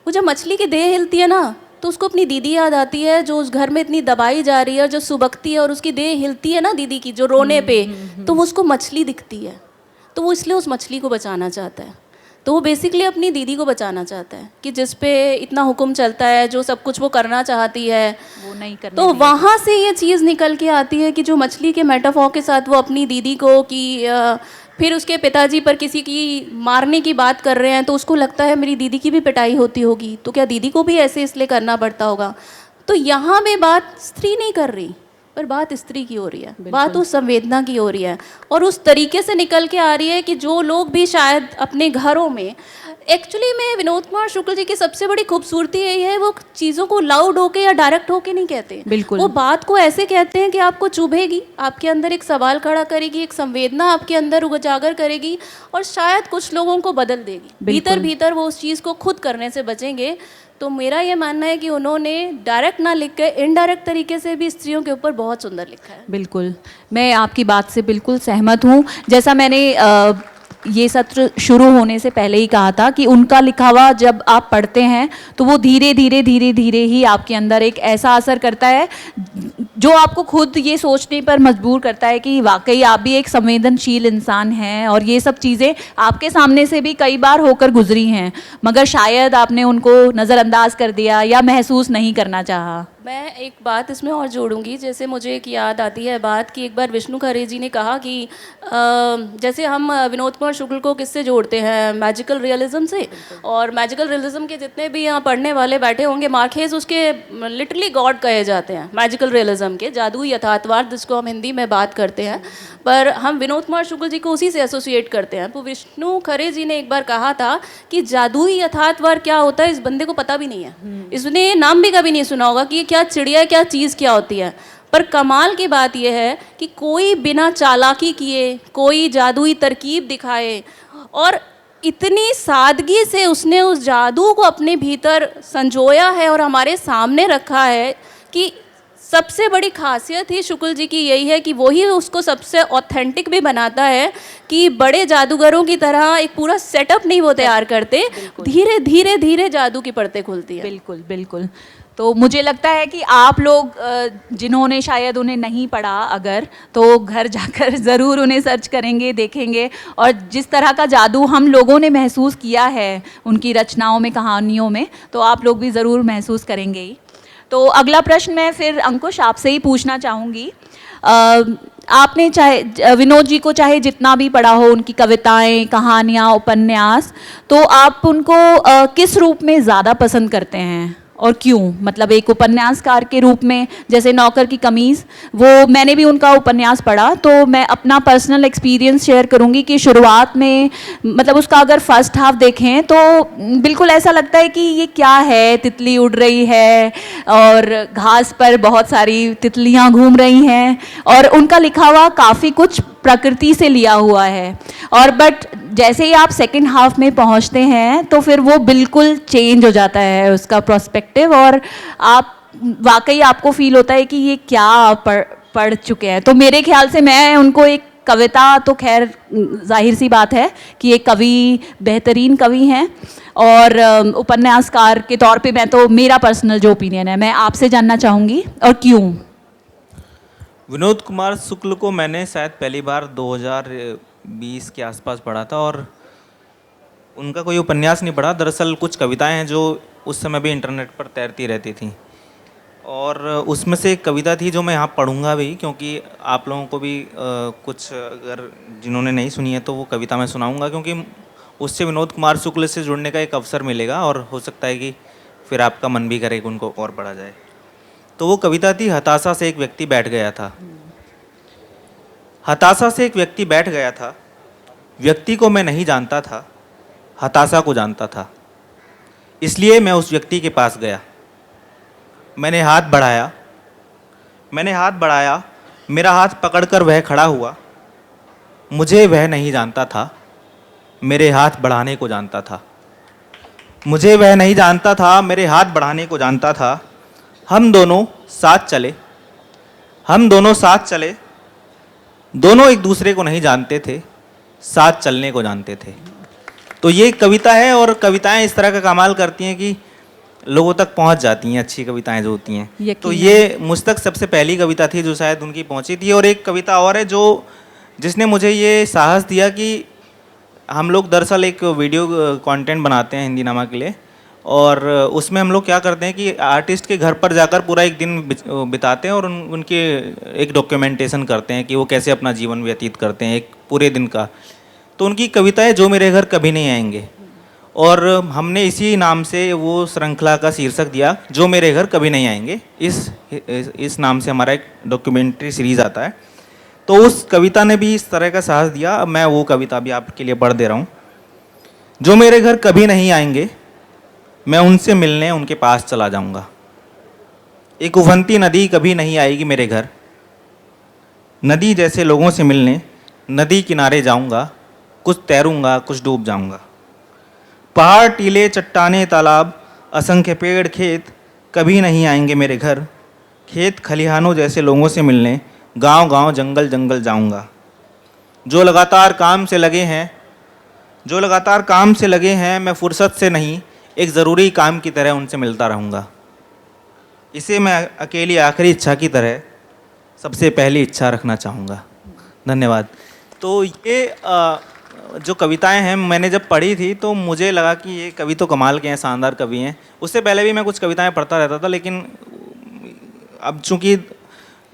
वो जब मछली की देह हिलती है ना तो उसको अपनी दीदी याद आती है जो उस घर में इतनी दबाई जा रही है, और जो सुबकती है और उसकी देह हिलती है ना दीदी की जो रोने पे, तो वो उसको मछली दिखती है, तो वो इसलिए उस मछली को बचाना चाहता है। तो वो बेसिकली अपनी दीदी को बचाना चाहता है कि जिस पे इतना हुक्म चलता है, जो सब कुछ वो करना चाहती है वो नहीं करने तो वहाँ से ये चीज़ निकल के आती है कि जो मछली के मेटाफोर के साथ वो अपनी दीदी को कि फिर उसके पिताजी पर किसी की मारने की बात कर रहे हैं तो उसको लगता है मेरी दीदी की भी पिटाई होती होगी, तो क्या दीदी को भी ऐसे इसलिए करना पड़ता होगा। तो यहाँ में बात स्त्री नहीं कर रही, पर बात स्त्री की हो रही है, बात उस संवेदना की हो रही है, और उस तरीके से निकल के आ रही है कि जो लोग भी शायद अपने घरों में, एक्चुअली में विनोद कुमार शुक्ल जी की सबसे बड़ी खूबसूरती यही है, वो चीज़ों को लाउड होके या डायरेक्ट होके नहीं कहते। बिल्कुल, वो बात को ऐसे कहते हैं कि आपको चुभेगी, आपके अंदर एक सवाल खड़ा करेगी, एक संवेदना आपके अंदर उजागर करेगी, और शायद कुछ लोगों को बदल देगी। भीतर भीतर वो उस चीज़ को खुद करने से बचेंगे तो मेरा ये मानना है कि उन्होंने डायरेक्ट ना लिख के इनडायरेक्ट तरीके से भी स्त्रियों के ऊपर बहुत सुंदर लिखा है। बिल्कुल, मैं आपकी बात से बिल्कुल सहमत हूँ। जैसा मैंने ये सत्र शुरू होने से पहले ही कहा था कि उनका लिखा हुआ जब आप पढ़ते हैं तो वो धीरे धीरे ही आपके अंदर एक ऐसा असर करता है जो आपको खुद ये सोचने पर मजबूर करता है कि वाकई आप भी एक संवेदनशील इंसान हैं और ये सब चीज़ें आपके सामने से भी कई बार होकर गुजरी हैं, मगर शायद आपने उनको नज़रअंदाज कर दिया या महसूस नहीं करना चाहा। मैं एक बात इसमें और जोड़ूंगी, जैसे मुझे एक याद आती है बात कि एक बार विष्णु खरे जी ने कहा कि जैसे हम विनोद कुमार शुक्ल को किससे जोड़ते हैं, मैजिकल रियलिज्म से, और मैजिकल रियलिज्म के जितने भी यहाँ पढ़ने वाले बैठे होंगे, मार्केस उसके लिटरली गॉड कहे जाते हैं मैजिकल रियलिज्म के, जादुई यथार्थवाद जिसको हम हिंदी में बात करते हैं, पर हम विनोद कुमार शुक्ल जी को उसी से एसोसिएट करते हैं। तो विष्णु खरे जी ने एक बार कहा था कि जादुई यथार्थवाद क्या होता है इस बंदे को पता भी नहीं है, इसने नाम भी कभी नहीं सुना होगा कि क्या चिड़िया क्या चीज़ क्या होती है। पर कमाल की बात यह है कि कोई बिना चालाकी किए, कोई जादुई तरकीब दिखाए और इतनी सादगी से उसने उस जादू को अपने भीतर संजोया है और हमारे सामने रखा है कि सबसे बड़ी खासियत ही शुक्ल जी की यही है कि वही उसको सबसे ऑथेंटिक भी बनाता है कि बड़े जादूगरों की तरह एक पूरा सेटअप नहीं वो तैयार करते, धीरे जादू की परतें खुलती है। बिल्कुल बिल्कुल। तो मुझे लगता है कि आप लोग जिन्होंने शायद उन्हें नहीं पढ़ा अगर, तो घर जाकर ज़रूर उन्हें सर्च करेंगे, देखेंगे, और जिस तरह का जादू हम लोगों ने महसूस किया है उनकी रचनाओं में, कहानियों में, तो आप लोग भी ज़रूर महसूस करेंगे ही। तो अगला प्रश्न मैं फिर अंकुश आपसे ही पूछना चाहूँगी। आपने चाहे विनोद जी को चाहे जितना भी पढ़ा हो, उनकी कविताएं, कहानियाँ, उपन्यास, तो आप उनको किस रूप में ज़्यादा पसंद करते हैं और क्यों? मतलब एक उपन्यासकार के रूप में, जैसे नौकर की कमीज़, वो मैंने भी उनका उपन्यास पढ़ा, तो मैं अपना पर्सनल एक्सपीरियंस शेयर करूंगी कि शुरुआत में मतलब उसका अगर फर्स्ट हाफ देखें तो बिल्कुल ऐसा लगता है कि ये क्या है, तितली उड़ रही है और घास पर बहुत सारी तितलियां घूम रही हैं, और उनका लिखा हुआ काफ़ी कुछ प्रकृति से लिया हुआ है, और बट जैसे ही आप सेकंड हाफ में पहुंचते हैं तो फिर वो बिल्कुल चेंज हो जाता है उसका प्रोस्पेक्टिव, और आप वाकई आपको फील होता है कि ये क्या पढ़ चुके हैं। तो मेरे ख्याल से मैं उनको एक कविता, तो खैर जाहिर सी बात है कि एक कवि, बेहतरीन कवि हैं, और उपन्यासकार के तौर पे मैं तो, मेरा पर्सनल जो ओपिनियन है, मैं आपसे जानना चाहूँगी और क्यों। विनोद कुमार शुक्ल को मैंने शायद पहली बार 2020 के आसपास पढ़ा था, और उनका कोई उपन्यास नहीं पढ़ा। दरअसल कुछ कविताएं हैं जो उस समय भी इंटरनेट पर तैरती रहती थी, और उसमें से एक कविता थी जो मैं यहाँ पढ़ूंगा भी, क्योंकि आप लोगों को भी कुछ अगर जिन्होंने नहीं सुनी है तो वो कविता मैं सुनाऊंगा, क्योंकि उससे विनोद कुमार शुक्ल से जुड़ने का एक अवसर मिलेगा और हो सकता है कि फिर आपका मन भी करे कि उनको और पढ़ा जाए। तो वो कविता थी, हताशा से एक व्यक्ति बैठ गया था। हताशा से एक व्यक्ति बैठ गया था, व्यक्ति को मैं नहीं जानता था, हताशा को जानता था, इसलिए मैं उस व्यक्ति के पास गया। मैंने हाथ बढ़ाया, मेरा हाथ पकड़कर वह खड़ा हुआ। मुझे वह नहीं जानता था, मेरे हाथ बढ़ाने को जानता था। मुझे वह नहीं जानता था, मेरे हाथ बढ़ाने को जानता था। हम दोनों साथ चले, दोनों एक दूसरे को नहीं जानते थे, साथ चलने को जानते थे। तो ये कविता है, और कविताएं इस तरह का कमाल करती हैं कि लोगों तक पहुंच जाती हैं, अच्छी कविताएं जो होती हैं। तो ये मुझ तक सबसे पहली कविता थी जो शायद उनकी पहुंची थी। और एक कविता और है जो जिसने मुझे ये साहस दिया कि हम लोग दरअसल एक वीडियो कंटेंट बनाते हैं हिंदी नामा के लिए, और उसमें हम लोग क्या करते हैं कि आर्टिस्ट के घर पर जाकर पूरा एक दिन बिताते हैं और उनके एक डॉक्यूमेंटेशन करते हैं कि वो कैसे अपना जीवन व्यतीत करते हैं एक पूरे दिन का। तो उनकी कविता है जो मेरे घर कभी नहीं आएंगे, और हमने इसी नाम से वो श्रृंखला का शीर्षक दिया, जो मेरे घर कभी नहीं आएंगे। इस नाम से हमारा एक डॉक्यूमेंट्री सीरीज़ आता है। तो उस कविता ने भी इस तरह का साहस दिया। अब मैं वो कविता भी आपके लिए पढ़ दे रहा हूँ। जो मेरे घर कभी नहीं आएंगे, मैं उनसे मिलने उनके पास चला जाऊंगा। एक उफनती नदी कभी नहीं आएगी मेरे घर, नदी जैसे लोगों से मिलने नदी किनारे जाऊंगा। कुछ तैरूंगा, कुछ डूब जाऊंगा। पहाड़, टीले, चट्टाने, तालाब असंख्य पेड़ खेत कभी नहीं आएंगे मेरे घर, खेत खलिहानों जैसे लोगों से मिलने गांव गांव जंगल जंगल जाऊंगा। जो लगातार काम से लगे हैं मैं फुर्सत से नहीं, एक ज़रूरी काम की तरह उनसे मिलता रहूँगा। इसे मैं अकेली आखिरी इच्छा की तरह सबसे पहली इच्छा रखना चाहूँगा। धन्यवाद। तो ये जो कविताएं हैं मैंने जब पढ़ी थी तो मुझे लगा कि ये कवि तो कमाल के हैं, शानदार कवि हैं। उससे पहले भी मैं कुछ कविताएं पढ़ता रहता था, लेकिन अब चूँकि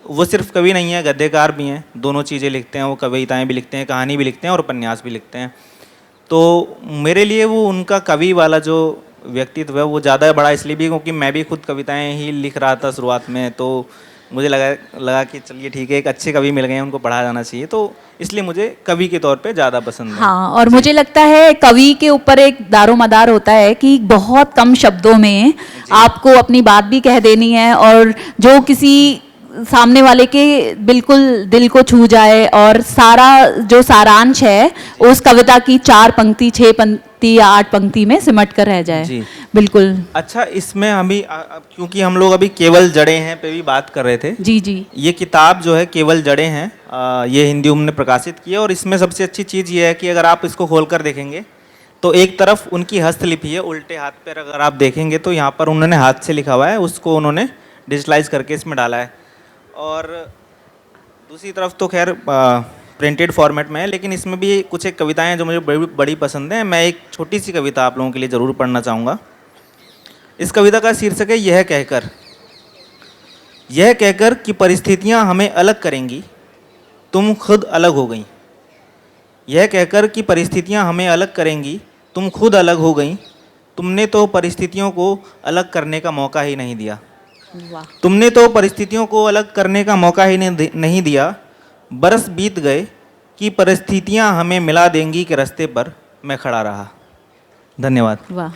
वो सिर्फ कवि नहीं है, गद्यकार भी हैं, दोनों चीज़ें लिखते हैं। वो कविताएं भी लिखते हैं, कहानी भी लिखते हैं और उपन्यास भी लिखते हैं। तो मेरे लिए वो उनका कवि वाला जो व्यक्तित्व है वो ज़्यादा बड़ा इसलिए भी क्योंकि मैं भी खुद कविताएं ही लिख रहा था शुरुआत में। तो मुझे लगा कि चलिए ठीक है, एक अच्छे कवि मिल गए हैं, उनको पढ़ा जाना चाहिए। तो इसलिए मुझे कवि के तौर पे ज़्यादा पसंद है। हाँ, और मुझे लगता है कवि के ऊपर एक दारोमदार होता है कि बहुत कम शब्दों में आपको अपनी बात भी कह देनी है और जो किसी सामने वाले के बिल्कुल दिल को छू जाए और सारा जो सारांश है उस कविता की 4 पंक्ति 6 पंक्ति या 8 पंक्ति में सिमट कर रह जाए। जी बिल्कुल। अच्छा, इसमें हम क्योंकि हम लोग अभी केवल जड़ें हैं पे भी बात कर रहे थे। जी जी। ये किताब जो है केवल जड़ें हैं, ये हिंदी ने प्रकाशित की है। और इसमें सबसे अच्छी चीज़ ये है कि अगर आप इसको खोल कर देखेंगे तो एक तरफ उनकी हस्तलिपि है, उल्टे हाथ पर अगर आप देखेंगे तो यहाँ पर उन्होंने हाथ से लिखा हुआ है, उसको उन्होंने डिजिटलाइज करके इसमें डाला है। और दूसरी तरफ तो खैर प्रिंटेड फॉर्मेट में है, लेकिन इसमें भी कुछ एक कविताएं हैं जो मुझे बड़ी पसंद हैं। मैं एक छोटी सी कविता आप लोगों के लिए ज़रूर पढ़ना चाहूँगा। इस कविता का शीर्षक है यह कहकर कि परिस्थितियाँ हमें अलग करेंगी, तुम खुद अलग हो गई। यह कहकर कि परिस्थितियाँ हमें अलग करेंगी, तुम खुद अलग हो गई। तुमने तो परिस्थितियों को अलग करने का मौका ही नहीं दिया। तुमने तो परिस्थितियों को अलग करने का मौका ही नहीं दिया। बरस बीत गए कि परिस्थितियां हमें मिला देंगी के रास्ते पर मैं खड़ा रहा। धन्यवाद। वाह।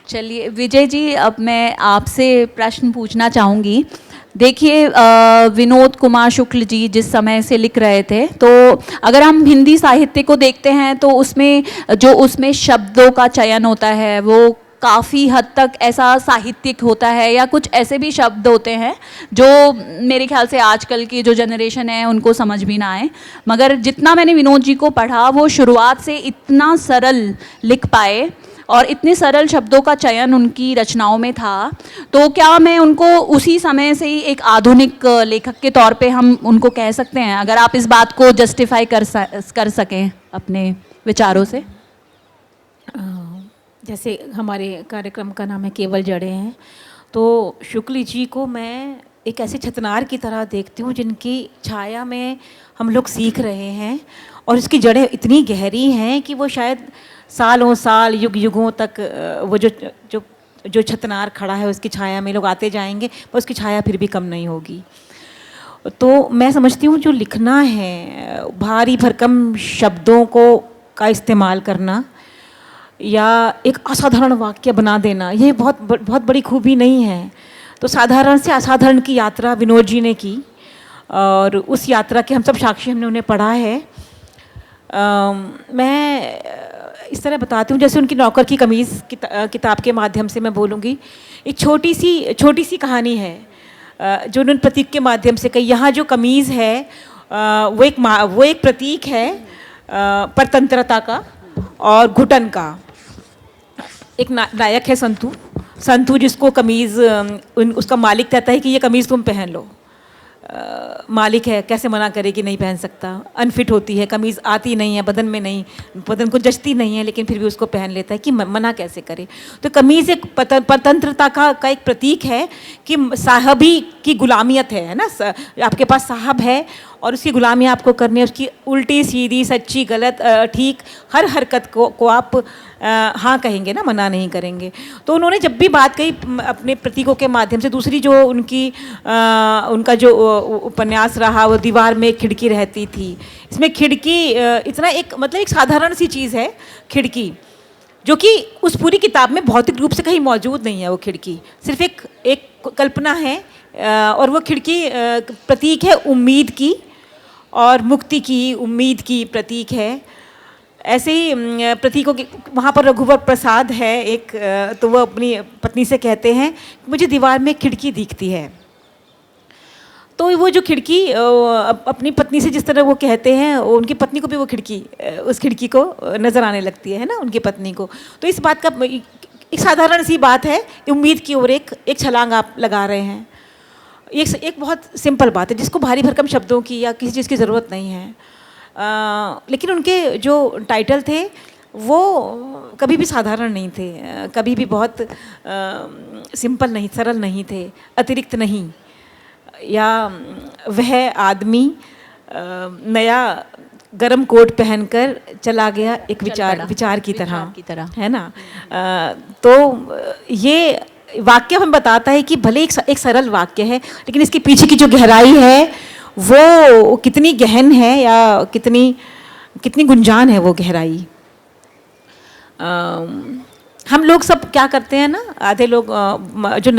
चलिए विजय जी, अब मैं आपसे प्रश्न पूछना चाहूँगी। देखिए, विनोद कुमार शुक्ल जी जिस समय से लिख रहे थे, तो अगर हम हिंदी साहित्य को देखते हैं तो उसमें शब्दों का चयन होता है वो काफ़ी हद तक ऐसा साहित्यिक होता है, या कुछ ऐसे भी शब्द होते हैं जो मेरे ख्याल से आजकल की जो जनरेशन है उनको समझ भी ना आए। मगर जितना मैंने विनोद जी को पढ़ा वो शुरुआत से इतना सरल लिख पाए और इतने सरल शब्दों का चयन उनकी रचनाओं में था, तो क्या मैं उनको उसी समय से ही एक आधुनिक लेखक के तौर पे हम उनको कह सकते हैं? अगर आप इस बात को जस्टिफाई कर सकें अपने विचारों से। जैसे हमारे कार्यक्रम का नाम है केवल जड़ें हैं, तो शुक्ल जी को मैं एक ऐसे छतनार की तरह देखती हूँ जिनकी छाया में हम लोग सीख रहे हैं और इसकी जड़ें इतनी गहरी हैं कि वो शायद सालों साल युग युगों तक वो जो छतनार खड़ा है उसकी छाया में लोग आते जाएंगे, पर उसकी छाया फिर भी कम नहीं होगी। तो मैं समझती हूँ जो लिखना है, भारी भरकम शब्दों का इस्तेमाल करना या एक असाधारण वाक्य बना देना, ये बहुत बड़ी खूबी नहीं है। तो साधारण से असाधारण की यात्रा विनोद जी ने की और उस यात्रा के हम सब साक्षी, हमने उन्हें पढ़ा है। मैं इस तरह बताती हूँ, जैसे उनकी नौकर की कमीज़ किताब के माध्यम से मैं बोलूँगी। एक छोटी सी कहानी है जो उन्होंने प्रतीक के माध्यम से कही। यहाँ जो कमीज़ है वो एक प्रतीक है परतंत्रता का और घुटन का। एक नायक है संतू जिसको कमीज़ उसका मालिक कहता है कि ये कमीज़ तुम पहन लो। मालिक है, कैसे मना करे कि नहीं पहन सकता, अनफिट होती है, कमीज़ आती नहीं है, बदन को जचती नहीं है, लेकिन फिर भी उसको पहन लेता है कि मना कैसे करे। तो कमीज़ एक परतंत्रता का एक प्रतीक है कि साहबी की गुलामियत है ना। आपके पास साहब है और उसकी गुलामी आपको करनी है, उसकी उल्टी सीधी सच्ची गलत ठीक हर हरकत को आप हाँ कहेंगे ना, मना नहीं करेंगे। तो उन्होंने जब भी बात कही अपने प्रतीकों के माध्यम से, दूसरी जो उनका जो उपन्यास रहा वो दीवार में खिड़की रहती थी। इसमें खिड़की इतना एक साधारण सी चीज़ है खिड़की, जो कि उस पूरी किताब में भौतिक रूप से कहीं मौजूद नहीं है। वो खिड़की सिर्फ एक कल्पना है और वो खिड़की प्रतीक है उम्मीद की और मुक्ति की, उम्मीद की प्रतीक है। ऐसे ही प्रतीकों की वहाँ पर रघुवर प्रसाद है एक, तो वो अपनी पत्नी से कहते हैं मुझे दीवार में खिड़की दिखती है। तो वो जो खिड़की अपनी पत्नी से जिस तरह वो कहते हैं, उनकी पत्नी को भी वो खिड़की, उस खिड़की को नज़र आने लगती है ना उनकी पत्नी को। तो इस बात का एक साधारण सी बात है, उम्मीद की ओर एक छलांग आप लगा रहे हैं। एक बहुत सिंपल बात है जिसको भारी भरकम शब्दों की या किसी चीज़ की ज़रूरत नहीं है। लेकिन उनके जो टाइटल थे वो कभी भी साधारण नहीं थे, कभी भी बहुत सिंपल नहीं, सरल नहीं थे, अतिरिक्त नहीं, या वह आदमी नया गरम कोट पहनकर चला गया एक विचार की तरह, है ना। तो ये वाक्य हमें बताता है कि भले एक सरल वाक्य है, लेकिन इसके पीछे की जो गहराई है वो कितनी गहन है या कितनी गुंजान है वो गहराई। हम लोग सब क्या करते हैं ना, आधे लोग जो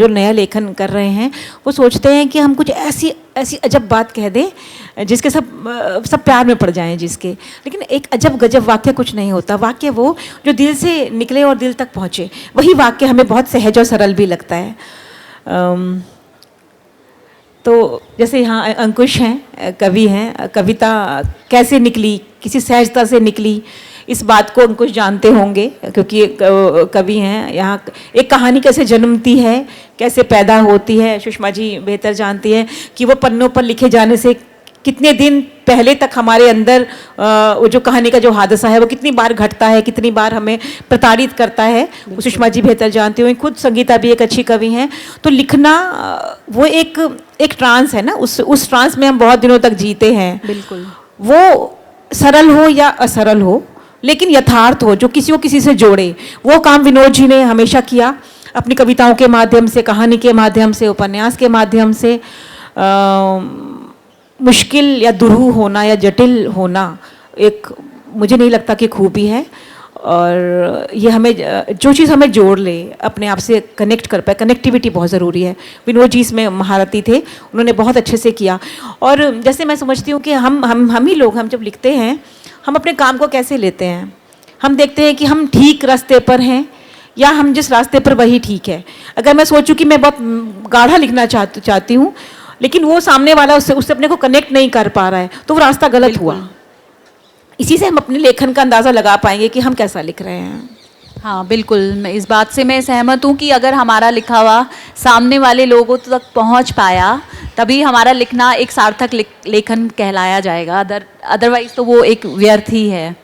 नया लेखन कर रहे हैं वो सोचते हैं कि हम कुछ ऐसी अजब बात कह दें जिसके सब प्यार में पड़ जाएं जिसके, लेकिन एक अजब गजब वाक्य कुछ नहीं होता। वाक्य वो जो दिल से निकले और दिल तक पहुँचे, वही वाक्य हमें बहुत सहज और सरल भी लगता है। तो जैसे यहाँ अंकुश हैं, कवि हैं, कविता कैसे निकली, किसी सहजता से निकली, इस बात को अंकुश जानते होंगे क्योंकि कवि हैं। यहाँ एक कहानी कैसे जन्मती है, कैसे पैदा होती है, सुषमा जी बेहतर जानती है कि वो पन्नों पर लिखे जाने से कितने दिन पहले तक हमारे अंदर वो जो कहानी का जो हादसा है वो कितनी बार घटता है, कितनी बार हमें प्रताड़ित करता है, वो सुषमा जी बेहतर जानती हुई। खुद संगीता भी एक अच्छी कवि हैं। तो लिखना वो एक ट्रांस है ना, उस ट्रांस में हम बहुत दिनों तक जीते हैं। बिल्कुल, वो सरल हो या असरल हो, लेकिन यथार्थ हो, जो किसी को किसी से जोड़े। वो काम विनोद जी ने हमेशा किया अपनी कविताओं के माध्यम से, कहानी के माध्यम से, उपन्यास के माध्यम से। मुश्किल या दुरूह होना या जटिल होना एक मुझे नहीं लगता कि खूबी है, और ये हमें जो चीज़ हमें जोड़ ले, अपने आप से कनेक्ट कर पाए, कनेक्टिविटी बहुत ज़रूरी है। विनोद जी इसमें महारथी थे, उन्होंने बहुत अच्छे से किया। और जैसे मैं समझती हूँ कि हम ही लोग, हम जब लिखते हैं हम अपने काम को कैसे लेते हैं, हम देखते हैं कि हम ठीक रास्ते पर हैं या हम जिस रास्ते पर वही ठीक है। अगर मैं सोचूं कि मैं बहुत गाढ़ा लिखना चाहती हूँ, लेकिन वो सामने वाला उससे अपने को कनेक्ट नहीं कर पा रहा है, तो वो रास्ता गलत हुआ। इसी से हम अपने लेखन का अंदाज़ा लगा पाएंगे कि हम कैसा लिख रहे हैं। हाँ बिल्कुल, मैं इस बात से मैं सहमत हूँ कि अगर हमारा लिखा हुआ सामने वाले लोगों तक पहुँच पाया तभी हमारा लिखना एक सार्थक लेखन कहलाया जाएगा, अदरवाइज़ तो वो एक व्यर्थ ही है।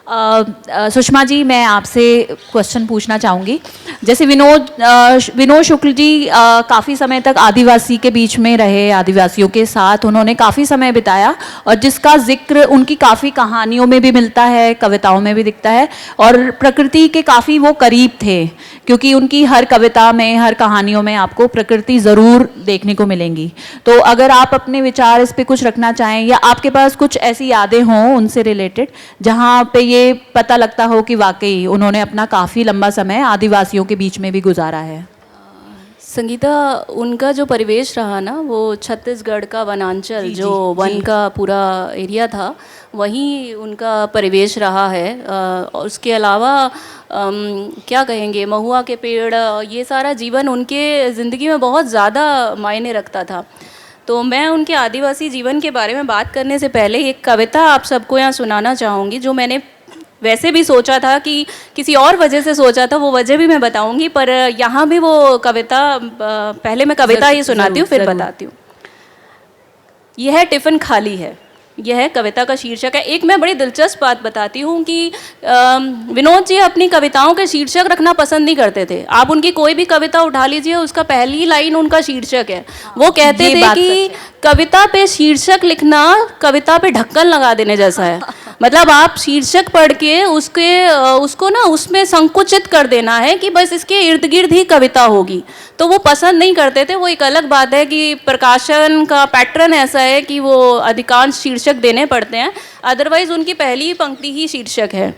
सुषमा जी, मैं आपसे क्वेश्चन पूछना चाहूँगी। जैसे विनोद शुक्ल जी काफ़ी समय तक आदिवासी के बीच में रहे, आदिवासियों के साथ उन्होंने काफ़ी समय बिताया, और जिसका जिक्र उनकी काफ़ी कहानियों में भी मिलता है, कविताओं में भी दिखता है, और प्रकृति के काफ़ी वो करीब थे, क्योंकि उनकी हर कविता में, हर कहानियों में आपको प्रकृति ज़रूर देखने को मिलेंगी। तो अगर आप अपने विचार इस पर कुछ रखना चाहें, या आपके पास कुछ ऐसी यादें हों उनसे रिलेटेड जहाँ पे ये पता लगता हो कि वाकई उन्होंने अपना काफ़ी लंबा समय आदिवासियों के बीच में भी गुजारा है। संगीता, उनका जो परिवेश रहा ना, वो छत्तीसगढ़ का वनांचल, जो वन का पूरा एरिया था, वहीं उनका परिवेश रहा है। और उसके अलावा क्या कहेंगे, महुआ के पेड़, ये सारा जीवन उनके ज़िंदगी में बहुत ज़्यादा मायने रखता था। तो मैं उनके आदिवासी जीवन के बारे में बात करने से पहले एक कविता आप सबको यहाँ सुनाना चाहूँगी, जो मैंने वैसे भी सोचा था कि किसी और वजह से सोचा था, वो वजह भी मैं बताऊंगी, पर यहाँ भी वो कविता, पहले मैं कविता ही सुनाती हूँ फिर बताती हूँ। यह टिफ़िन खाली है, यह कविता का शीर्षक है। एक मैं बड़ी दिलचस्प बात बताती हूँ कि विनोद जी अपनी कविताओं के शीर्षक रखना पसंद नहीं करते थे। आप उनकी कोई भी कविता उठा लीजिए, उसका पहली लाइन उनका शीर्षक है। वो कहते थे कि कविता पे शीर्षक लिखना कविता पे ढक्कन लगा देने जैसा है। मतलब आप शीर्षक पढ़ के उसको ना उसमें संकुचित कर देना है कि बस इसके इर्द गिर्द ही कविता होगी, तो वो पसंद नहीं करते थे। वो एक अलग बात है कि प्रकाशन का पैटर्न ऐसा है कि वो अधिकांश शीर्षक देने पड़ते हैं, अदरवाइज उनकी पहली पंक्ति ही शीर्षक है।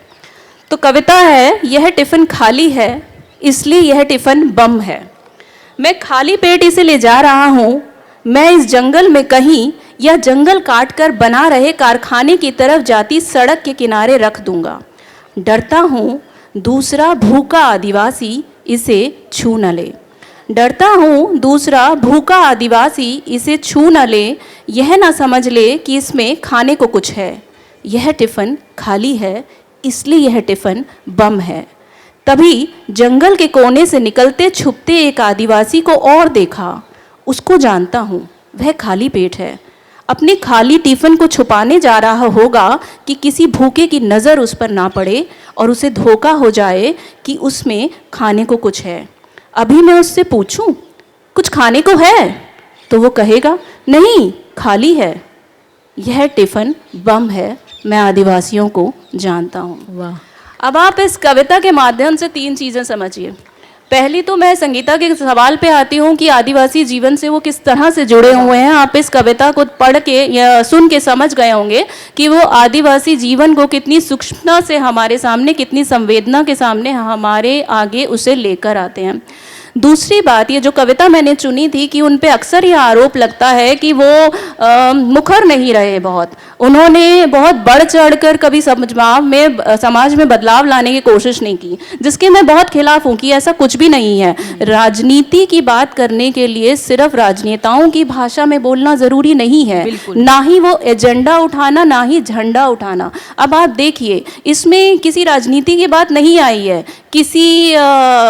तो कविता है, यह टिफ़िन खाली है इसलिए यह टिफ़िन बम है। मैं खाली पेट इसे ले जा रहा हूँ, मैं इस जंगल में कहीं या जंगल काटकर बना रहे कारखाने की तरफ जाती सड़क के किनारे रख दूंगा। डरता हूँ दूसरा भूखा आदिवासी इसे छू न ले। डरता हूँ दूसरा भूखा आदिवासी इसे छू न ले, यह ना समझ ले कि इसमें खाने को कुछ है। यह टिफ़िन खाली है, इसलिए यह टिफ़िन बम है। तभी जंगल के कोने से निकलते छुपते एक आदिवासी को और देखा। उसको जानता हूँ, वह खाली पेट है। अपने खाली टिफ़िन को छुपाने जा रहा होगा कि किसी भूखे की नज़र उस पर ना पड़े और उसे धोखा हो जाए कि उसमें खाने को कुछ है। अभी मैं उससे पूछूं, कुछ खाने को है? तो वो कहेगा, नहीं, खाली है। यह टिफ़िन बम है, मैं आदिवासियों को जानता हूँ। वाह। अब आप इस कविता के माध्यम से 3 चीज़ें समझिए। पहली तो मैं संगीता के सवाल पे आती हूँ कि आदिवासी जीवन से वो किस तरह से जुड़े हुए हैं। आप इस कविता को पढ़ के या सुन के समझ गए होंगे कि वो आदिवासी जीवन को कितनी सूक्ष्मता से हमारे सामने, कितनी संवेदना के सामने हमारे आगे उसे लेकर आते हैं। दूसरी बात, ये जो कविता मैंने चुनी थी कि उन पे अक्सर ये आरोप लगता है कि वो मुखर नहीं रहे बहुत। उन्होंने बहुत बढ़ चढ़ कर कभी समाज में बदलाव लाने की कोशिश नहीं की, जिसके मैं बहुत खिलाफ हूँ कि ऐसा कुछ भी नहीं है। राजनीति की बात करने के लिए सिर्फ राजनेताओं की भाषा में बोलना ज़रूरी नहीं है, ना ही वो एजेंडा उठाना, ना ही झंडा उठाना। अब आप देखिए, इसमें किसी राजनीति की बात नहीं आई है, किसी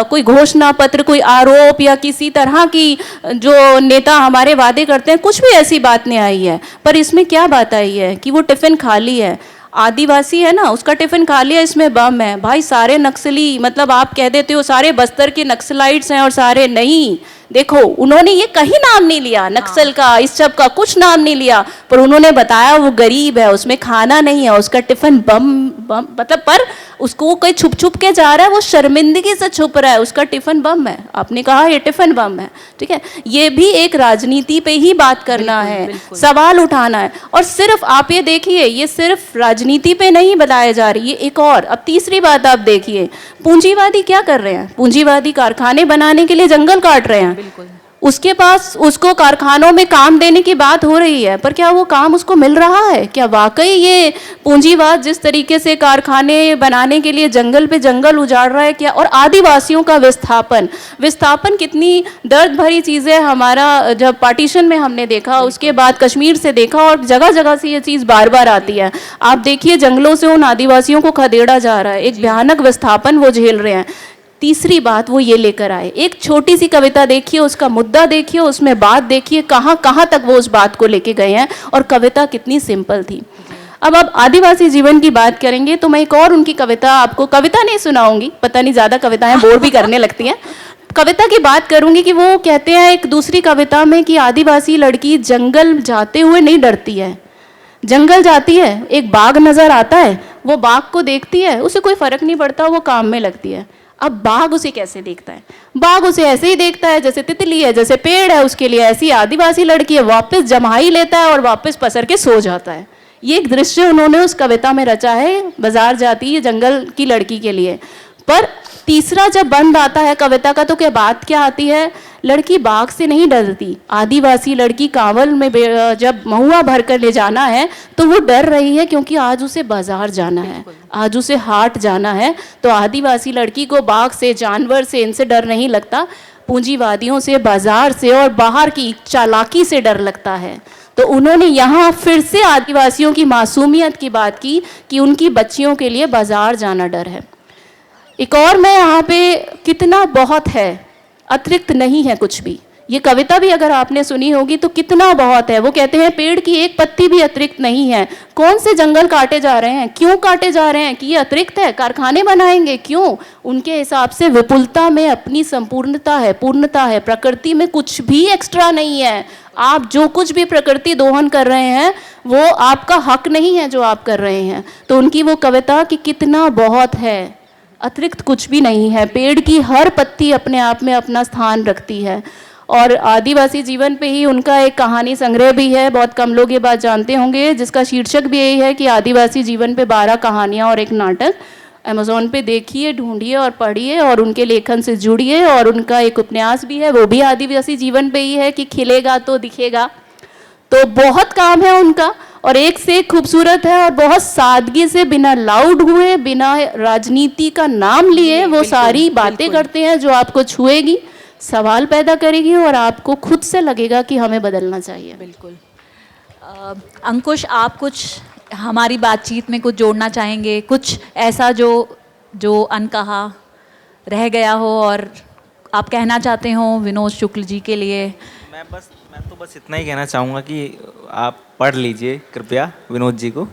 कोई घोषणा पत्र, कोई आरोप या किसी तरह की जो नेता हमारे वादे करते हैं, कुछ भी ऐसी बात नहीं आई है। पर इसमें क्या बात आई है कि वो टिफ़िन खाली है। आदिवासी है ना, उसका टिफ़िन खाली है, इसमें बम है। भाई सारे नक्सली, मतलब आप कह देते हो सारे बस्तर के नक्सलाइट्स हैं और सारे नहीं। देखो, उन्होंने ये कहीं नाम नहीं लिया नक्सल का, इस सब का कुछ नाम नहीं लिया, पर उन्होंने बताया वो गरीब है, उसमें खाना नहीं है, उसका टिफ़िन बम मतलब, पर उसको कोई छुप छुप के जा रहा है, वो शर्मिंदगी से छुप रहा है, उसका टिफ़िन बम है। आपने कहा ये टिफ़िन बम है, ठीक है। ये भी एक राजनीति पे ही बात करना है, सवाल उठाना है। और सिर्फ आप ये देखिए, ये सिर्फ राजनीति पे नहीं बताया जा रही है। एक और, अब तीसरी बात आप देखिए, पूंजीवादी क्या कर रहे हैं? पूंजीवादी कारखाने बनाने के लिए जंगल काट रहे हैं। उसके पास, उसको कारखानों में काम देने की बात हो रही है, पर क्या वो काम उसको मिल रहा है? क्या वाकई ये पूंजीवाद जिस तरीके से कारखाने बनाने के लिए जंगल पे जंगल उजाड़ रहा है, क्या? और आदिवासियों का विस्थापन कितनी दर्द भरी चीज़ है। हमारा जब पार्टीशन में हमने देखा, उसके बाद कश्मीर से देखा, और जगह जगह से ये चीज़ बार बार आती है। आप देखिए, जंगलों से उन आदिवासियों को खदेड़ा जा रहा है, एक भयानक विस्थापन वो झेल रहे हैं। तीसरी बात वो ये लेकर आए, एक छोटी सी कविता देखिए, उसका मुद्दा देखिए, उसमें बात देखिए, कहाँ कहाँ तक वो उस बात को लेके गए हैं, और कविता कितनी सिंपल थी। अब आदिवासी जीवन की बात करेंगे तो मैं एक और उनकी कविता आपको, कविता नहीं सुनाऊंगी, पता नहीं ज़्यादा कविताएं बोर भी करने लगती हैं। कविता की बात करूंगी कि वो कहते हैं एक दूसरी कविता में कि आदिवासी लड़की जंगल जाते हुए नहीं डरती है। जंगल जाती है, एक बाघ नज़र आता है, वो बाघ को देखती है, उसे कोई फ़र्क नहीं पड़ता, वो काम में लगती है। अब बाघ उसे कैसे देखता है? बाघ उसे ऐसे ही देखता है जैसे तितली है, जैसे पेड़ है उसके लिए, ऐसी आदिवासी लड़की है, वापस जम्हाई लेता है और वापस पसर के सो जाता है। ये एक दृश्य उन्होंने उस कविता में रचा है, बाजार जाती है जंगल की लड़की के लिए। पर तीसरा जब बंद आता है कविता का, तो क्या बात क्या आती है? लड़की बाघ से नहीं डरती। आदिवासी लड़की कांवल में जब महुआ भर कर ले जाना है तो वो डर रही है, क्योंकि आज उसे बाजार जाना है, आज उसे हाट जाना है। तो आदिवासी लड़की को बाघ से, जानवर से, इनसे डर नहीं लगता, पूंजीवादियों से, बाजार से और बाहर की चालाकी से डर लगता है। तो उन्होंने यहाँ फिर से आदिवासियों की मासूमियत की बात की कि उनकी बच्चियों के लिए बाजार जाना डर है। एक और, मैं यहाँ पे कितना बहुत है, अतिरिक्त नहीं है कुछ भी। ये कविता भी अगर आपने सुनी होगी तो कितना बहुत है। वो कहते हैं पेड़ की एक पत्ती भी अतिरिक्त नहीं है। कौन से जंगल काटे जा रहे हैं? क्यों काटे जा रहे हैं? कि ये अतिरिक्त है, कारखाने बनाएंगे? क्यों? उनके हिसाब से विपुलता में अपनी संपूर्णता है, पूर्णता है। प्रकृति में कुछ भी एक्स्ट्रा नहीं है। आप जो कुछ भी प्रकृति दोहन कर रहे हैं वो आपका हक नहीं है जो आप कर रहे हैं। तो उनकी वो कविता कि कितना बहुत है, अतिरिक्त कुछ भी नहीं है। पेड़ की हर पत्ती अपने आप में अपना स्थान रखती है। और आदिवासी जीवन पे ही उनका एक कहानी संग्रह भी है, बहुत कम लोग ये बात जानते होंगे, जिसका शीर्षक भी यही है कि आदिवासी जीवन पे 12 कहानियाँ और एक नाटक। अमेज़ॉन पे देखिए, ढूंढिए और पढ़िए और उनके लेखन से जुड़िए। और उनका एक उपन्यास भी है, वो भी आदिवासी जीवन पे ही है कि खिलेगा तो दिखेगा। तो बहुत काम है उनका और एक से एक खूबसूरत है और बहुत सादगी से बिना लाउड हुए, बिना राजनीति का नाम लिए वो सारी बातें करते हैं जो आपको छुएगी, सवाल पैदा करेगी और आपको खुद से लगेगा कि हमें बदलना चाहिए। बिल्कुल। अंकुश, आप कुछ हमारी बातचीत में कुछ जोड़ना चाहेंगे, कुछ ऐसा जो अनकहा रह गया हो और आप कहना चाहते हो विनोद शुक्ल जी के लिए? मैं तो बस इतना ही कहना चाहूँगा कि आप पढ़ लीजिए कृपया विनोद जी को,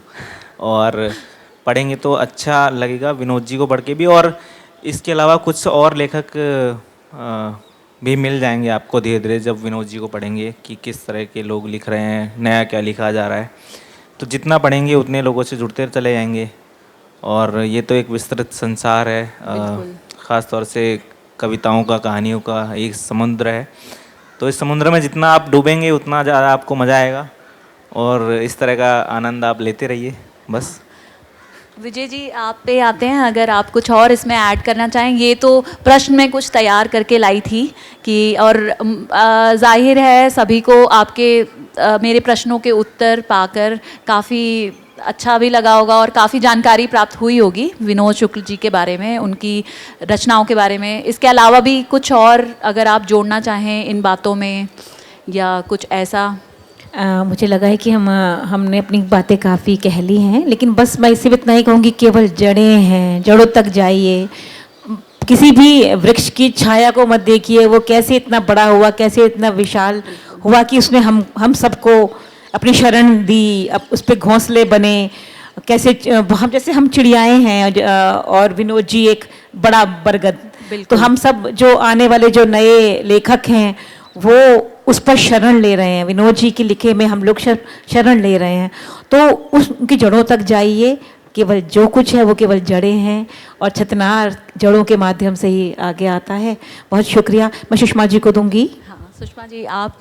और पढ़ेंगे तो अच्छा लगेगा विनोद जी को पढ़ के भी। और इसके अलावा कुछ और लेखक भी मिल जाएंगे आपको धीरे धीरे जब विनोद जी को पढ़ेंगे कि किस तरह के लोग लिख रहे हैं, नया क्या लिखा जा रहा है। तो जितना पढ़ेंगे उतने लोगों से जुड़ते चले जाएंगे और ये तो एक विस्तृत संसार है, ख़ास तौर से कविताओं का, कहानियों का एक समुद्र है। तो इस समुद्र में जितना आप डूबेंगे उतना ज़्यादा आपको मज़ा आएगा और इस तरह का आनंद आप लेते रहिए बस। विजय जी, आप पे आते हैं, अगर आप कुछ और इसमें ऐड करना चाहें। ये तो प्रश्न में कुछ तैयार करके लाई थी कि और जाहिर है सभी को आपके मेरे प्रश्नों के उत्तर पाकर काफ़ी अच्छा भी लगा होगा और काफ़ी जानकारी प्राप्त हुई होगी विनोद शुक्ल जी के बारे में, उनकी रचनाओं के बारे में। इसके अलावा भी कुछ और अगर आप जोड़ना चाहें इन बातों में या कुछ ऐसा? मुझे लगा है कि हमने अपनी बातें काफ़ी कह ली हैं, लेकिन बस मैं इससे इतना ही कहूँगी, केवल जड़ें हैं, जड़ों तक जाइए। किसी भी वृक्ष की छाया को मत देखिए, वो कैसे इतना बड़ा हुआ, कैसे इतना विशाल हुआ कि उसने हम सबको अपनी शरण दी, अब उस पर घोंसले बने। कैसे हम जैसे हम चिड़ियाएँ हैं और विनोद जी एक बड़ा बरगद। तो हम सब जो आने वाले जो नए लेखक हैं वो उस पर शरण ले रहे हैं, विनोद जी के लिखे में हम लोग शरण ले रहे हैं। तो उनकी जड़ों तक जाइए, केवल जो कुछ है वो केवल जड़ें हैं और छतनार जड़ों के माध्यम से ही आगे आता है। बहुत शुक्रिया। मैं सुषमा जी को दूंगी। हाँ, सुषमा जी आप?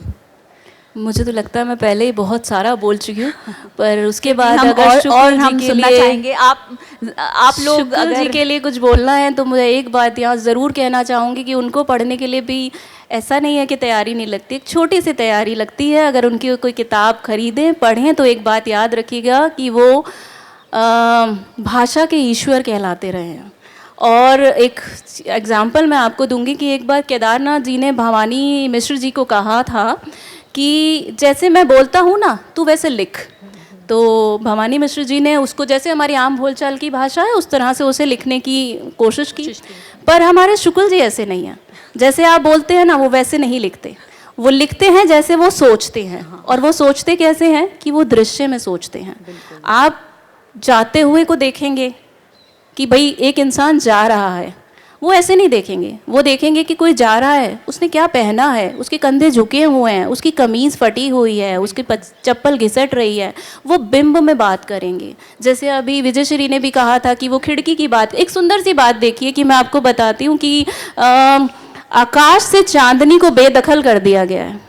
मुझे तो लगता है मैं पहले ही बहुत सारा बोल चुकी हूँ, पर उसके बाद हम अगर और हम सुनना चाहेंगे। आप लोग शुक्ल अगर जी के लिए कुछ बोलना है तो मुझे एक बात यहाँ ज़रूर कहना चाहूँगी कि उनको पढ़ने के लिए भी ऐसा नहीं है कि तैयारी नहीं लगती, एक छोटी सी तैयारी लगती है। अगर उनकी कोई किताब खरीदें, पढ़ें तो एक बात याद रखिएगा कि वो भाषा के ईश्वर कहलाते रहे हैं। और एक एग्ज़ाम्पल मैं आपको दूंगी कि एक बार केदारनाथ जी ने भवानी मिश्र जी को कहा था कि जैसे मैं बोलता हूँ ना तू वैसे लिख। तो भवानी मिश्र जी ने उसको, जैसे हमारी आम बोलचाल की भाषा है उस तरह से उसे लिखने की कोशिश की, पर हमारे शुक्ल जी ऐसे नहीं हैं। जैसे आप बोलते हैं ना वो वैसे नहीं लिखते, वो लिखते हैं जैसे वो सोचते हैं। और वो सोचते कैसे हैं कि वो दृश्य में सोचते हैं। आप जाते हुए को देखेंगे कि भाई एक इंसान जा रहा है, वो ऐसे नहीं देखेंगे, वो देखेंगे कि कोई जा रहा है, उसने क्या पहना है, उसके कंधे झुके हुए हैं, उसकी कमीज़ फटी हुई है, उसकी चप्पल घिसट रही है, वो बिंब में बात करेंगे। जैसे अभी विजय श्री ने भी कहा था कि वो खिड़की की बात, एक सुंदर सी बात देखिए कि मैं आपको बताती हूँ कि आकाश से चांदनी को बेदखल कर दिया गया है।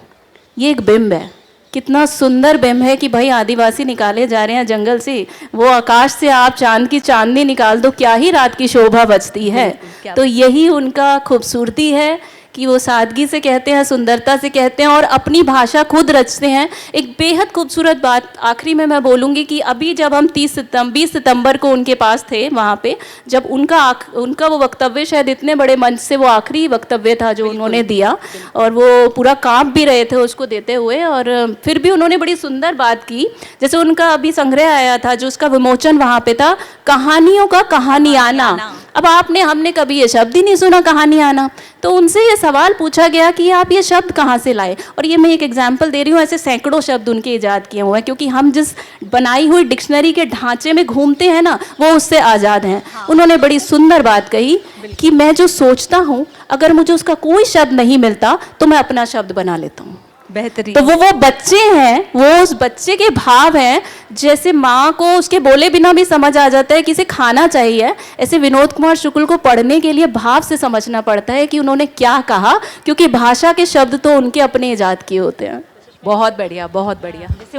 ये एक बिंब है, कितना सुंदर बिंब है कि भाई आदिवासी निकाले जा रहे हैं जंगल से, वो आकाश से आप चांद की चांदनी निकाल दो, क्या ही रात की शोभा बचती है। तो यही उनका खूबसूरती है कि वो सादगी से कहते हैं, सुंदरता से कहते हैं और अपनी भाषा खुद रचते हैं। एक बेहद खूबसूरत बात आखिरी में मैं बोलूँगी कि अभी जब हम 20 सितंबर को उनके पास थे वहाँ पे, जब उनका वो वक्तव्य, शायद इतने बड़े मंच से वो आखिरी वक्तव्य था जो उन्होंने दिया और वो पूरा काँप भी रहे थे उसको देते हुए, और फिर भी उन्होंने बड़ी सुंदर बात की। जैसे उनका अभी संग्रह आया था जो उसका विमोचन वहाँ पे था, कहानियों का कहानियाना। अब हमने कभी ये शब्द ही नहीं सुना कहानियाना, तो उनसे ये सवाल पूछा गया कि आप ये शब्द कहाँ से लाए। और ये मैं एक एग्जाम्पल दे रही हूँ, ऐसे सैकड़ों शब्द उनके ईजाद किए हुए हैं, क्योंकि हम जिस बनाई हुई डिक्शनरी के ढांचे में घूमते हैं ना वो उससे आज़ाद हैं। उन्होंने बड़ी सुंदर बात कही कि मैं जो सोचता हूँ अगर मुझे उसका कोई शब्द नहीं मिलता तो मैं अपना शब्द बना लेता हूँ। बेहतरीन। तो वो बच्चे हैं, वो उस बच्चे के भाव हैं। जैसे माँ को उसके बोले बिना भी समझ आ जाता है कि इसे खाना चाहिए, ऐसे विनोद कुमार शुक्ल को पढ़ने के लिए भाव से समझना पड़ता है कि उन्होंने क्या कहा, क्योंकि भाषा के शब्द तो उनके अपने ईजाद किए होते हैं। बहुत बढ़िया, बहुत बढ़िया। जैसे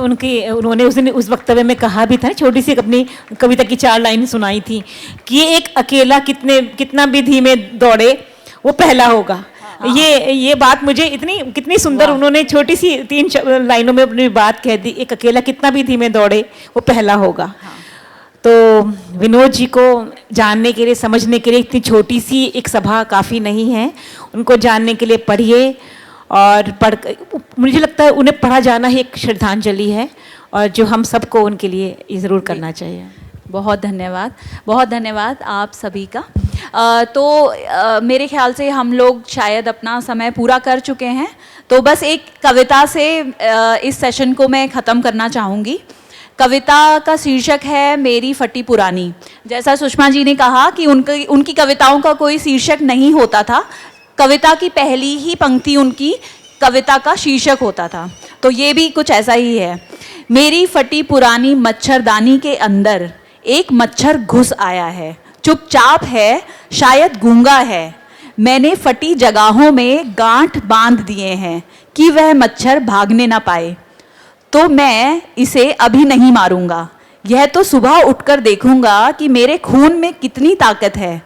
उन्होंने उस वक्तव्य में कहा भी था, छोटी सी अपनी कविता की 4 लाइन सुनाई थी कि एक अकेला कितना भी धीमे दौड़े वो पहला होगा। ये बात मुझे इतनी कितनी सुंदर उन्होंने छोटी सी 3 लाइनों में अपनी बात कह दी, एक अकेला कितना भी धीमे दौड़े वो पहला होगा। तो विनोद जी को जानने के लिए, समझने के लिए इतनी छोटी सी एक सभा काफ़ी नहीं है। उनको जानने के लिए पढ़िए, और मुझे लगता है उन्हें पढ़ा जाना ही एक श्रद्धांजलि है, और जो हम सबको उनके लिए ये ज़रूर करना चाहिए। बहुत धन्यवाद, बहुत धन्यवाद आप सभी का। मेरे ख्याल से हम लोग शायद अपना समय पूरा कर चुके हैं, तो बस एक कविता से इस सेशन को मैं ख़त्म करना चाहूँगी। कविता का शीर्षक है मेरी फटी पुरानी। जैसा सुषमा जी ने कहा कि उनकी कविताओं का कोई शीर्षक नहीं होता था, कविता की पहली ही पंक्ति उनकी कविता का शीर्षक होता था। तो ये भी कुछ ऐसा ही है। मेरी फटी पुरानी मच्छरदानी के अंदर एक मच्छर घुस आया है, चुपचाप है, शायद गूंगा है। मैंने फटी जगहों में गांठ बांध दिए हैं कि वह मच्छर भागने ना पाए। तो मैं इसे अभी नहीं मारूंगा, यह तो सुबह उठकर देखूंगा कि मेरे खून में कितनी ताकत है।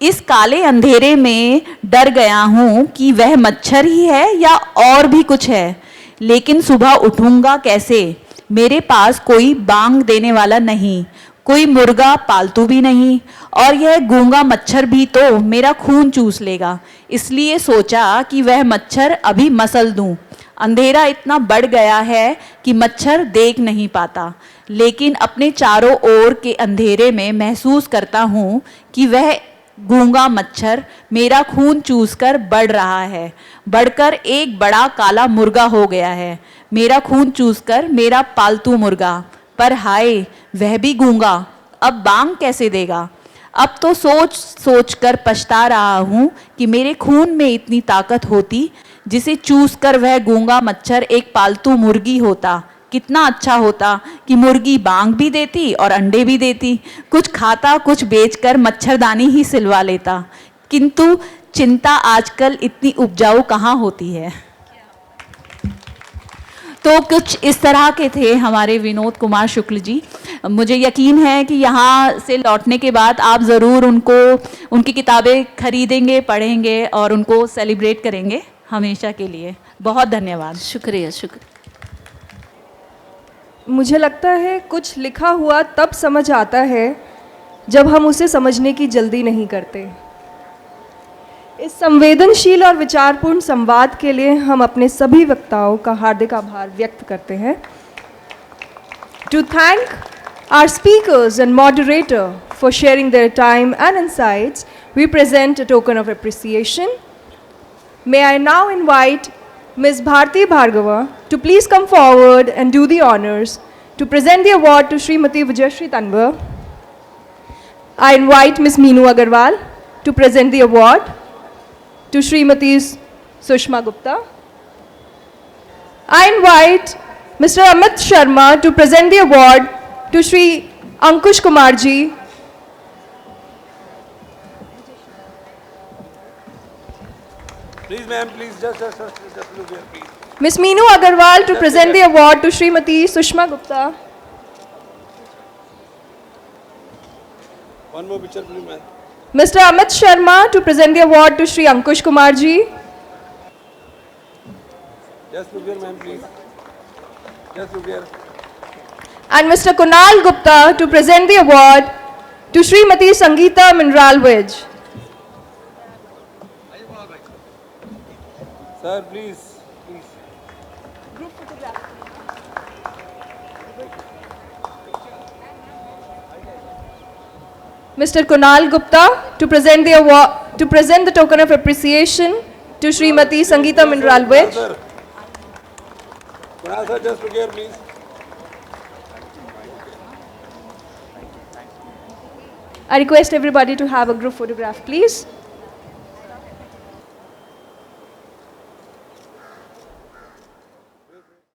इस काले अंधेरे में डर गया हूँ कि वह मच्छर ही है या और भी कुछ है, लेकिन सुबह उठूंगा कैसे? मेरे पास कोई बांग देने वाला नहीं, कोई मुर्गा पालतू भी नहीं, और यह गूंगा मच्छर भी तो मेरा खून चूस लेगा। इसलिए सोचा कि वह मच्छर अभी मसल दूं। अंधेरा इतना बढ़ गया है कि मच्छर देख नहीं पाता, लेकिन अपने चारों ओर के अंधेरे में महसूस करता हूँ कि वह गूंगा मच्छर मेरा खून चूसकर बढ़ रहा है, बढ़कर एक बड़ा काला मुर्गा हो गया है। मेरा खून चूसकर मेरा पालतू मुर्गा, पर हाय वह भी गूंगा, अब बांग कैसे देगा? अब तो सोच सोच कर पछता रहा हूँ कि मेरे खून में इतनी ताकत होती, जिसे चूस कर वह गूंगा मच्छर एक पालतू मुर्गी होता। कितना अच्छा होता कि मुर्गी बांग भी देती और अंडे भी देती, कुछ खाता कुछ बेचकर मच्छरदानी ही सिलवा लेता। किंतु चिंता आजकल इतनी उपजाऊ कहाँ होती है। तो कुछ इस तरह के थे हमारे विनोद कुमार शुक्ल जी। मुझे यकीन है कि यहाँ से लौटने के बाद आप ज़रूर उनकी किताबें खरीदेंगे, पढ़ेंगे और उनको सेलिब्रेट करेंगे हमेशा के लिए। बहुत धन्यवाद। शुक्रिया, शुक्रिया। मुझे लगता है कुछ लिखा हुआ तब समझ आता है जब हम उसे समझने की जल्दी नहीं करते। इस संवेदनशील और विचारपूर्ण संवाद के लिए हम अपने सभी वक्ताओं का हार्दिक आभार व्यक्त करते हैं। To thank our speakers and moderator for sharing their time and insights, we present a token of appreciation. May I now invite Ms. Bharti Bhargava to please come forward and do the honors to present the award to Srimati Vijayashree Tanwar. I invite Ms. Meenu Agarwal to present the award to Srimati Sushma Gupta. I invite Mr. Amit Sharma to present the award to Shri Ankush Kumar ji. Please, ma'am, please, just look here, please. Ms. Meenu Agarwal to present the award to Srimati Sushma Gupta. One more picture, please, ma'am. Mr. Amit Sharma to present the award to Shri Ankush Kumar ji. Just look here, ma'am, please. Just look here. And Mr. Kunal Gupta to present the award to Srimati Sangeeta Minral Vij. Sir, please, please. Mr. Kunal Gupta to present the award, to present the token of appreciation to Srimati Sangeeta Minral Vij. Sir. Kunal sir, just look here, please. I request everybody to have a group photograph, please.